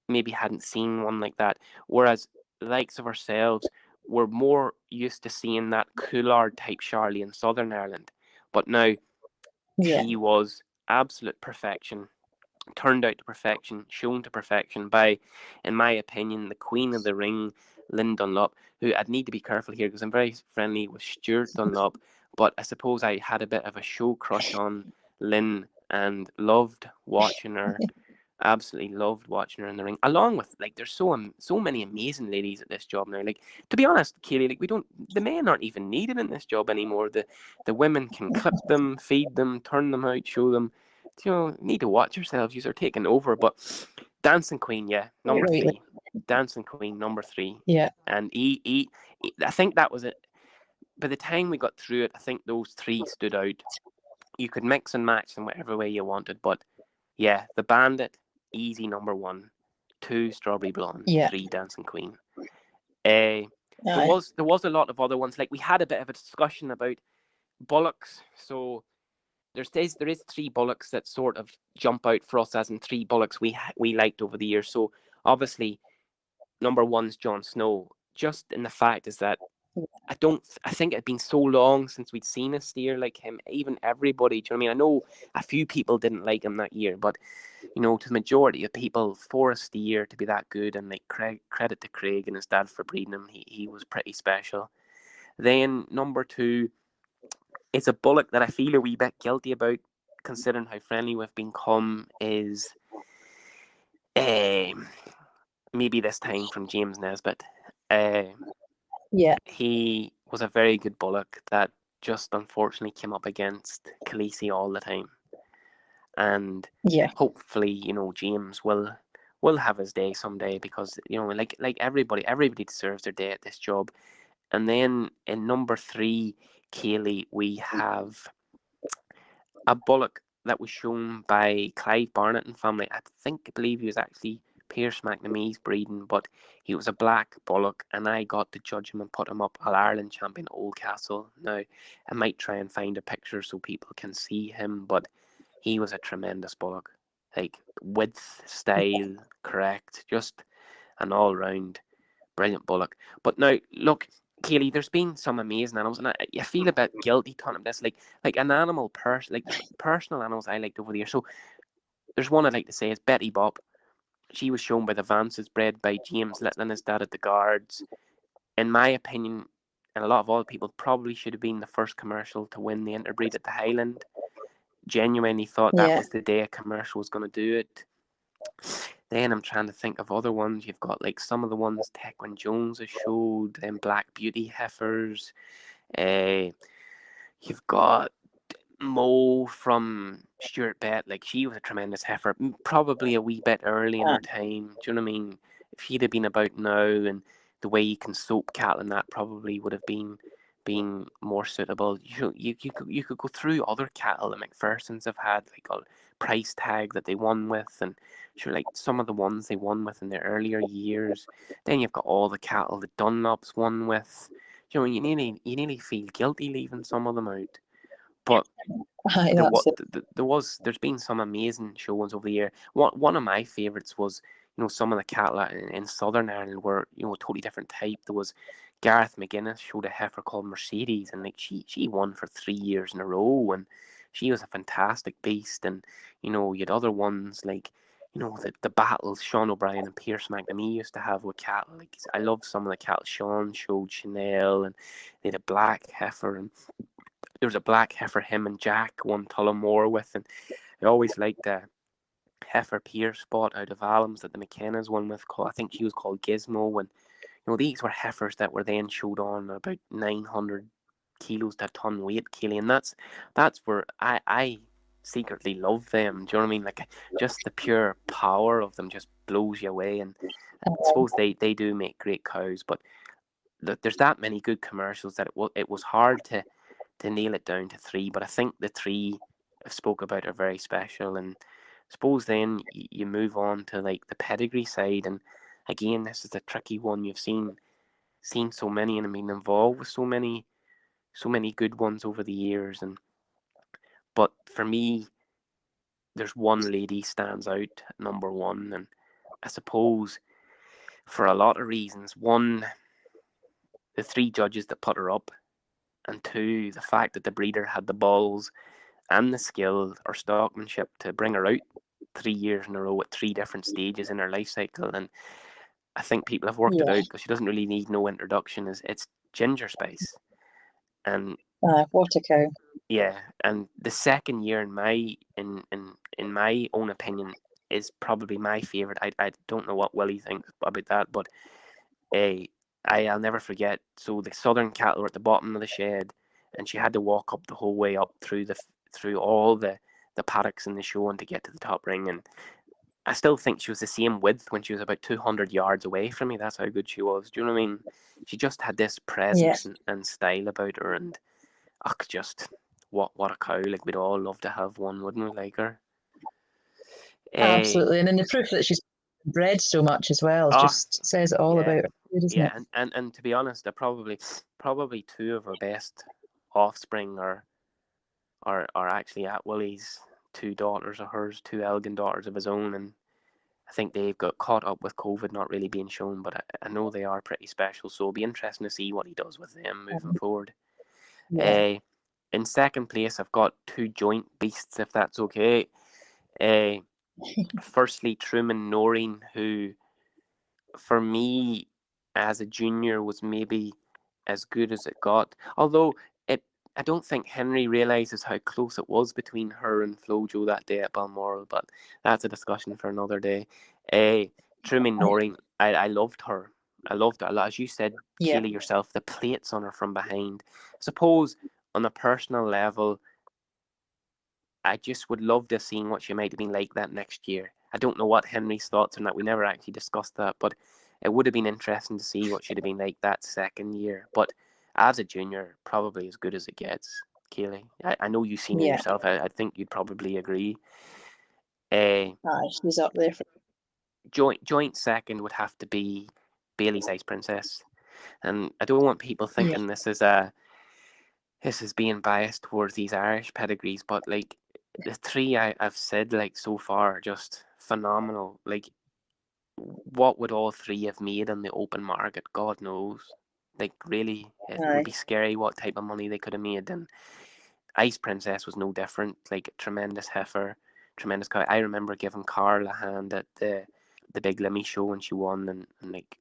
maybe hadn't seen one like that. Whereas the likes of ourselves were more used to seeing that Coulard type Charlie in Southern Ireland. But now she was absolute perfection, turned out to perfection, shown to perfection by, in my opinion, the Queen of the Ring, Lynn Dunlop, who I'd need to be careful here because I'm very friendly with Stuart Dunlop, but I suppose I had a bit of a show crush on Lynn and loved watching her. Absolutely loved watching her in the ring, along with, like, there's so many amazing ladies at this job now. Like, to be honest, Kayley, like, the men aren't even needed in this job anymore. The women can clip them, feed them, turn them out, show them. You know, need to watch yourselves. You're taking over. But Dancing Queen, number three. Dancing Queen, number three. And I think that was it. By the time we got through it, I think those three stood out. You could mix and match them whatever way you wanted, but yeah, the Bandit, easy number one. 2, Strawberry Blonde. 3, Dancing Queen. There was a lot of other ones. Like, we had a bit of a discussion about bullocks. So there is 3 bullocks that sort of jump out for us, as in 3 bullocks we liked over the years. So obviously, number 1's Jon Snow. Just in the fact is that I think it'd been so long since we'd seen a steer like him. Even everybody, do you know what I mean? I know a few people didn't like him that year, but you know, to the majority of people, for a steer to be that good, and like credit to Craig and his dad for breeding him, he was pretty special. Then number 2 is a bullock that I feel a wee bit guilty about, considering how friendly we've become, is maybe this time from James Nesbitt. He was a very good bullock that just unfortunately came up against Khaleesi all the time. And hopefully, you know, James will have his day someday, because, you know, like everybody deserves their day at this job. And then in number 3, Kayley, we have a bullock that was shown by Clive Barnett and family. I believe he was actually Pierce McNamee's breeding, but he was a black bullock, and I got to judge him and put him up All-Ireland champion at Oldcastle. Now, I might try and find a picture so people can see him, but he was a tremendous bullock. Like, width, style, correct, just an all-round brilliant bullock. But now, look, Kayley, there's been some amazing animals, and I feel a bit guilty talking about this. Like an animal person, like there's personal animals I liked over the years. So there's one I'd like to say is Betty Bopp. She was shown by the Vances, bred by James Little and his dad at the Guards. In my opinion, and a lot of other people, probably should have been the first commercial to win the interbreed at the Highland. Genuinely thought that was the day a commercial was going to do it. Then I'm trying to think of other ones. You've got like some of the ones Tequin Jones has showed, then Black Beauty heifers. You've got Mo from Stuart Bett. Like, she was a tremendous heifer, probably a wee bit early in her time. Do you know what I mean? If she'd have been about now, and the way you can soap cattle and that probably would have been more suitable. You could go through other cattle the McPhersons have had, like a price tag that they won with, and sure, like some of the ones they won with in their earlier years. Then you've got all the cattle the Dunlops won with. You know, you nearly feel guilty leaving some of them out. But there's been some amazing shows over the year. One of my favourites was, some of the cattle in Southern Ireland were, totally different type. There was Gareth McGuinness showed a heifer called Mercedes, and like she won for 3 years in a row, and she was a fantastic beast. And you had other ones like, the battles Sean O'Brien and Pierce McNamee used to have with cattle. Like, I love some of the cattle Sean showed, Chanel, and they had a black heifer, and there was a black heifer him and Jack won Tullamore with, and I always liked the heifer Pierce bought out of Allams that the McKenna's won with. I think she was called Gizmo, and these were heifers that were then showed on about 900 kilos to a ton weight, Kayley, and that's where I secretly love them. Do you know what I mean? Like, just the pure power of them just blows you away, and I suppose they do make great cows, but there's that many good commercials that it was hard to nail it down to 3, but I think the 3 I've spoke about are very special. And I suppose then you move on to like the pedigree side, and again, this is a tricky one. You've seen so many and been involved with so many good ones over the years, but for me, there's one lady stands out, number one, and I suppose for a lot of reasons. One, the 3 judges that put her up, and 2, the fact that the breeder had the balls and the skill or stockmanship to bring her out 3 years in a row at 3 different stages in her life cycle. And I think people have worked it out, because she doesn't really need no introduction. It's Ginger Spice. And what a cow. Yeah, and the second year in my own opinion is probably my favourite. I don't know what Willie thinks about that, but I'll never forget. So the Southern cattle were at the bottom of the shed, and she had to walk up the whole way up through all the paddocks in the show and to get to the top ring. And I still think she was the same width when she was about 200 yards away from me. That's how good she was. Do you know what I mean? She just had this presence and style about her, and just what a cow. Like, we'd all love to have one, wouldn't we, like her? Absolutely. And then the proof that she's bred so much as well just says it all about her, doesn't it? And to be honest, probably 2 of her best offspring are actually at Willie's 2 daughters of hers, 2 Elgin daughters of his own, and I think they've got caught up with COVID not really being shown, but I know they are pretty special, so it'll be interesting to see what he does with them moving forward. In second place, I've got 2 joint beasts, if that's okay. Firstly, Truman Norin, who for me as a junior was maybe as good as it got, although I don't think Henry realises how close it was between her and Flojo that day at Balmoral, but that's a discussion for another day. Truman Norin, I loved her. I loved her a lot. As you said, Kayley, yourself, the plates on her from behind. I suppose on a personal level, I just would love to have seen what she might have been like that next year. I don't know what Henry's thoughts on that. We never actually discussed that, but it would have been interesting to see what she'd have been like that second year. But as a junior, probably as good as it gets, Kayley. I know you've seen it yourself. I think you'd probably agree. She's up there. joint second would have to be Bailey's Ice Princess. And I don't want people thinking this is being biased towards these Irish pedigrees, but like the three I've said like so far are just phenomenal. Like, what would all three have made on the open market? God knows. Like, really, it would be scary what type of money they could have made. And Ice Princess was no different. Like, tremendous heifer, tremendous cow. I remember giving Carl a hand at the big Limmy show when she won, and like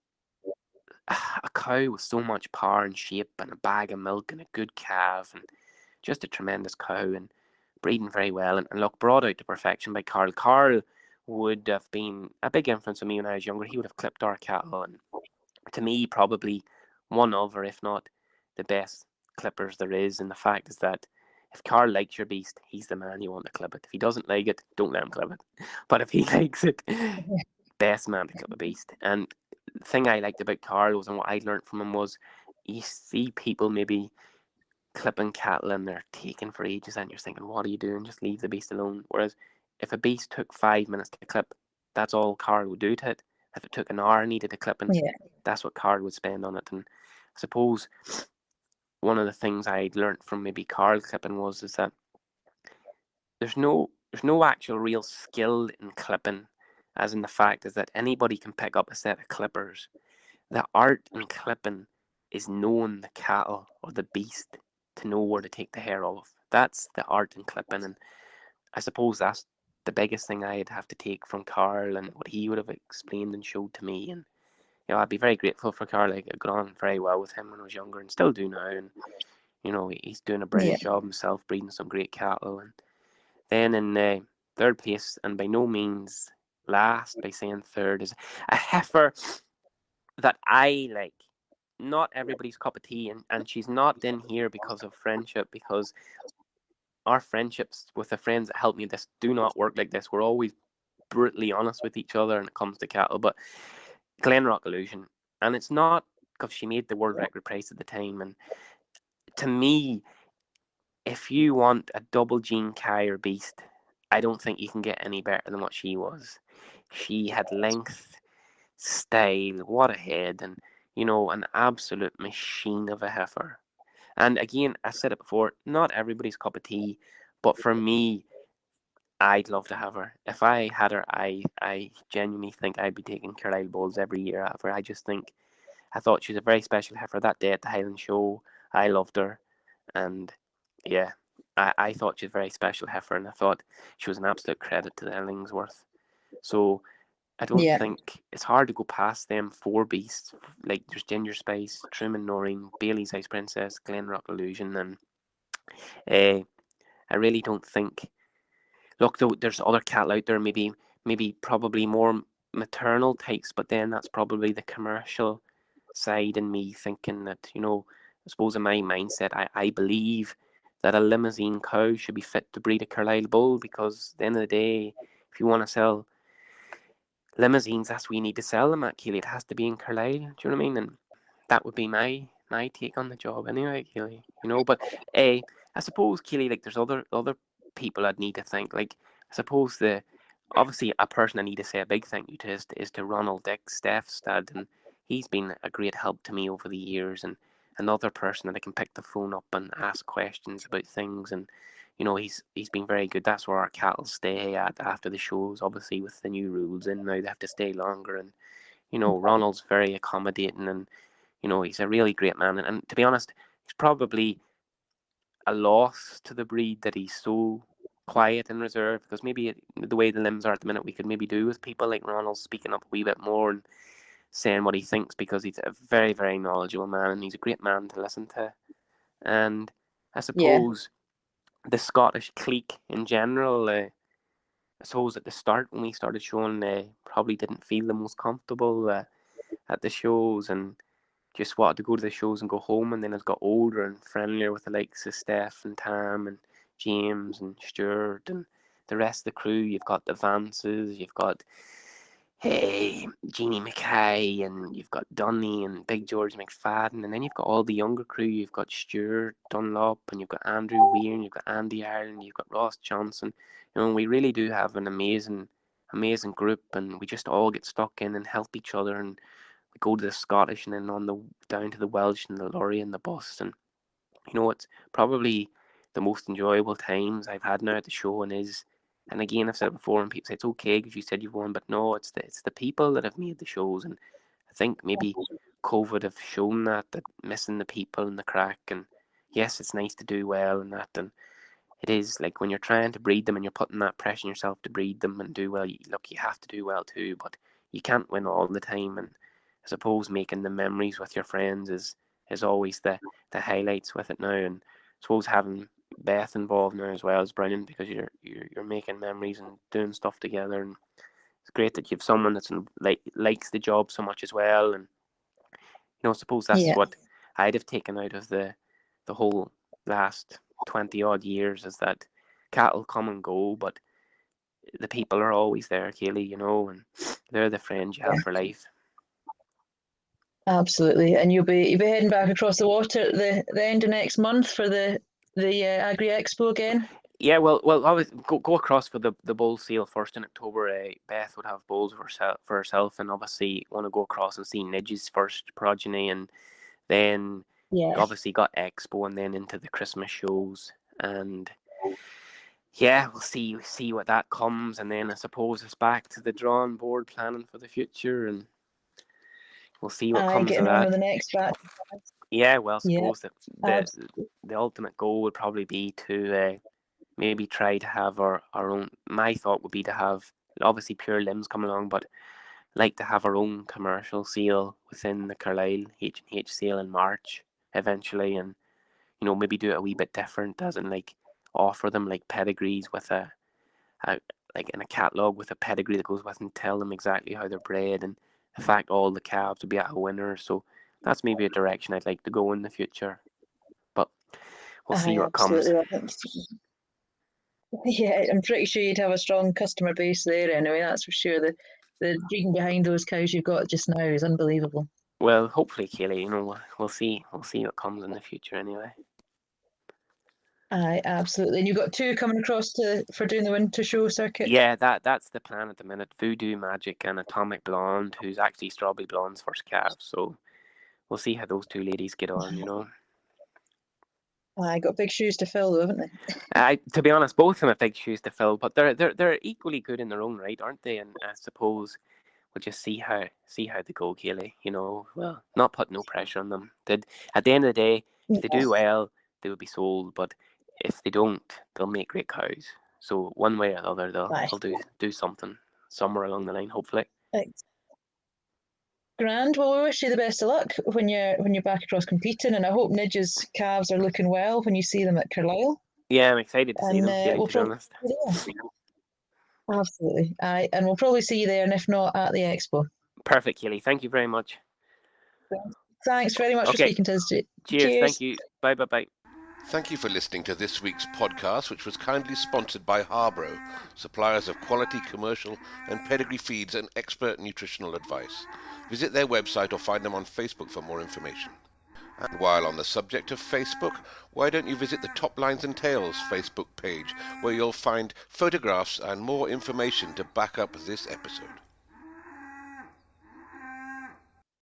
a cow with so much power and shape, and a bag of milk, and a good calf, and just a tremendous cow, and breeding very well, and look, brought out to perfection by Carl. Carl would have been a big influence on me when I was younger. He would have clipped our cattle, and to me, probably one of, or if not, the best clippers there is. And the fact is that if Carl likes your beast, he's the man you want to clip it. If he doesn't like it, don't let him clip it. But if he likes it, best man to clip a beast. And the thing I liked about Carl was, and what I learned from him was, you see people maybe clipping cattle and they're taking for ages, and you're thinking, what are you doing? Just leave the beast alone. Whereas if a beast took 5 minutes to clip, that's all Carl would do to it. If it took an hour needed a clipping, that's what Carl would spend on it. And I suppose one of the things I learned from maybe Carl clipping is that there's no actual real skill in clipping, as in the fact is that anybody can pick up a set of clippers. The art in clipping is knowing the cattle or the beast to know where to take the hair off. That's the art in clipping, and I suppose that's the biggest thing I'd have to take from Carl and what he would have explained and showed to me. And I'd be very grateful for Carl. I got on very well with him when I was younger, and still do now. And he's doing a brilliant job himself, breeding some great cattle. And then in third place, and by no means last by saying third, is a heifer that I like. Not everybody's cup of tea, and she's not in here because of friendship, because our friendships with the friends that help me this do not work like this. We're always brutally honest with each other when it comes to cattle. But Glenrock Illusion, and it's not because she made the world record price at the time. And to me, if you want a double gene Kyer beast, I don't think you can get any better than what she was. She had length, style, what a head, and an absolute machine of a heifer. And again, I said it before, not everybody's cup of tea, but for me, I'd love to have her. If I had her, I genuinely think I'd be taking Carlisle Bulls every year out of her. I thought she was a very special heifer that day at the Highland Show. I loved her, and yeah, I thought she was a very special heifer, and I thought she was an absolute credit to the Illingsworth. So I don't think it's hard to go past them four beasts. Like, there's Ginger Spice, Truman Norin, Bailey's Ice Princess, Glenrock Illusion, and I really don't think. Look, though, there's other cattle out there, maybe probably more maternal types, but then that's probably the commercial side in me thinking that, I suppose in my mindset, I believe that a limousine cow should be fit to breed a Carlisle bull, because at the end of the day, if you want to sell limousines, that's where you need to sell them at, Keely. It has to be in Carlisle, do you know what I mean? And that would be my take on the job anyway, Keely. But I suppose, Keely, like, there's other people I'd need to thank. Like, I suppose obviously a person I need to say a big thank you to is to Ronald Dick Steffstad, and he's been a great help to me over the years, and another person that I can pick the phone up and ask questions about things. And he's been very good. That's where our cattle stay at after the shows, obviously with the new rules in now they have to stay longer. And Ronald's very accommodating, and he's a really great man. And to be honest, he's probably a loss to the breed that he's so quiet and reserved, because maybe the way the limbs are at the minute, we could maybe do with people like Ronald speaking up a wee bit more and saying what he thinks, because he's a very, very knowledgeable man, and he's a great man to listen to. And I suppose the Scottish clique in general, I suppose at the start when we started showing, probably didn't feel the most comfortable at the shows, and just wanted to go to the shows and go home. And then as got older and friendlier with the likes of Steph and Tam and James and Stuart and the rest of the crew, you've got the Vances, you've got Jeannie Mackay, and you've got Dunny and Big George McFadden, and then you've got all the younger crew. You've got Stuart Dunlop, and you've got Andrew Weir, and you've got Andy Ireland, you've got Ross Johnson. We really do have an amazing amazing group, and we just all get stuck in and help each other, and we go to the Scottish and then down to the Welsh and the lorry and the bus, and it's probably the most enjoyable times I've had now at the show, and again, I've said it before, and people say it's okay because you said you've won, but no, it's the people that have made the shows, and I think maybe COVID have shown that missing the people and the crack, and yes, it's nice to do well and that, and it is like when you're trying to breed them and you're putting that pressure on yourself to breed them and do well, you have to do well too, but you can't win all the time, and I suppose making the memories with your friends is always the highlights with it now, and I suppose having Beth involved now as well is brilliant because you're making memories and doing stuff together, and it's great that you have someone that's likes the job so much as well, and I suppose that's what I'd have taken out of the whole last 20 odd years is that cattle come and go, but the people are always there, Kayley, and they're the friends you have for life. Absolutely, and you'll be heading back across the water at the end of next month for the Agri Expo again. Yeah, well, I would go across for the bull sale first in October. Beth would have bulls for herself, and obviously want to go across and see Nidge's first progeny, and then obviously got Expo, and then into the Christmas shows, and yeah, we'll see what that comes, and then I suppose it's back to the drawing board, planning for the future, and we'll see what comes of that. On the next batch. Yeah, well, I suppose that the ultimate goal would probably be to maybe try to have our own. My thought would be to have obviously Pure Limbs come along, but like to have our own commercial sale within the Carlisle H&H sale in March eventually, and maybe do it a wee bit different, as in like offer them like pedigrees with a like in a catalogue with a pedigree that goes with, and tell them exactly how they're bred, and the fact all the calves will be at a winner. So that's maybe a direction I'd like to go in the future, but we'll see what comes. Yeah, I'm pretty sure you'd have a strong customer base there anyway, that's for sure. The breeding behind those cows you've got just now is unbelievable. Well, hopefully, Kayley, we'll see what comes in the future anyway. Aye, absolutely. And you've got two coming across for doing the winter show circuit? Yeah, that's the plan at the minute. Voodoo Magic and Atomic Blonde, who's actually Strawberry Blonde's first calf. So we'll see how those two ladies get on, I got big shoes to fill, though, haven't they? To be honest, both of them have big shoes to fill, but they're equally good in their own right, aren't they? And I suppose we'll just see how they go, Kayley. Well, not put no pressure on them. At the end of the day, if they do well, they will be sold. But if they don't, they'll make great cows. So one way or the other, they'll do something somewhere along the line, hopefully. Thanks. Grand. Well, we wish you the best of luck when you're back across competing, and I hope Nidge's calves are looking well when you see them at Carlisle. Yeah, I'm excited to see them, Kayley, to be honest. Absolutely. And we'll probably see you there, and if not, at the expo. Perfect, Kayley. Thank you very much. Thanks very much for speaking to us. Cheers. Thank you. Bye. Thank you for listening to this week's podcast, which was kindly sponsored by Harbro, suppliers of quality commercial and pedigree feeds and expert nutritional advice. Visit their website or find them on Facebook for more information. And while on the subject of Facebook, why don't you visit the Top Lines and Tails Facebook page, where you'll find photographs and more information to back up this episode.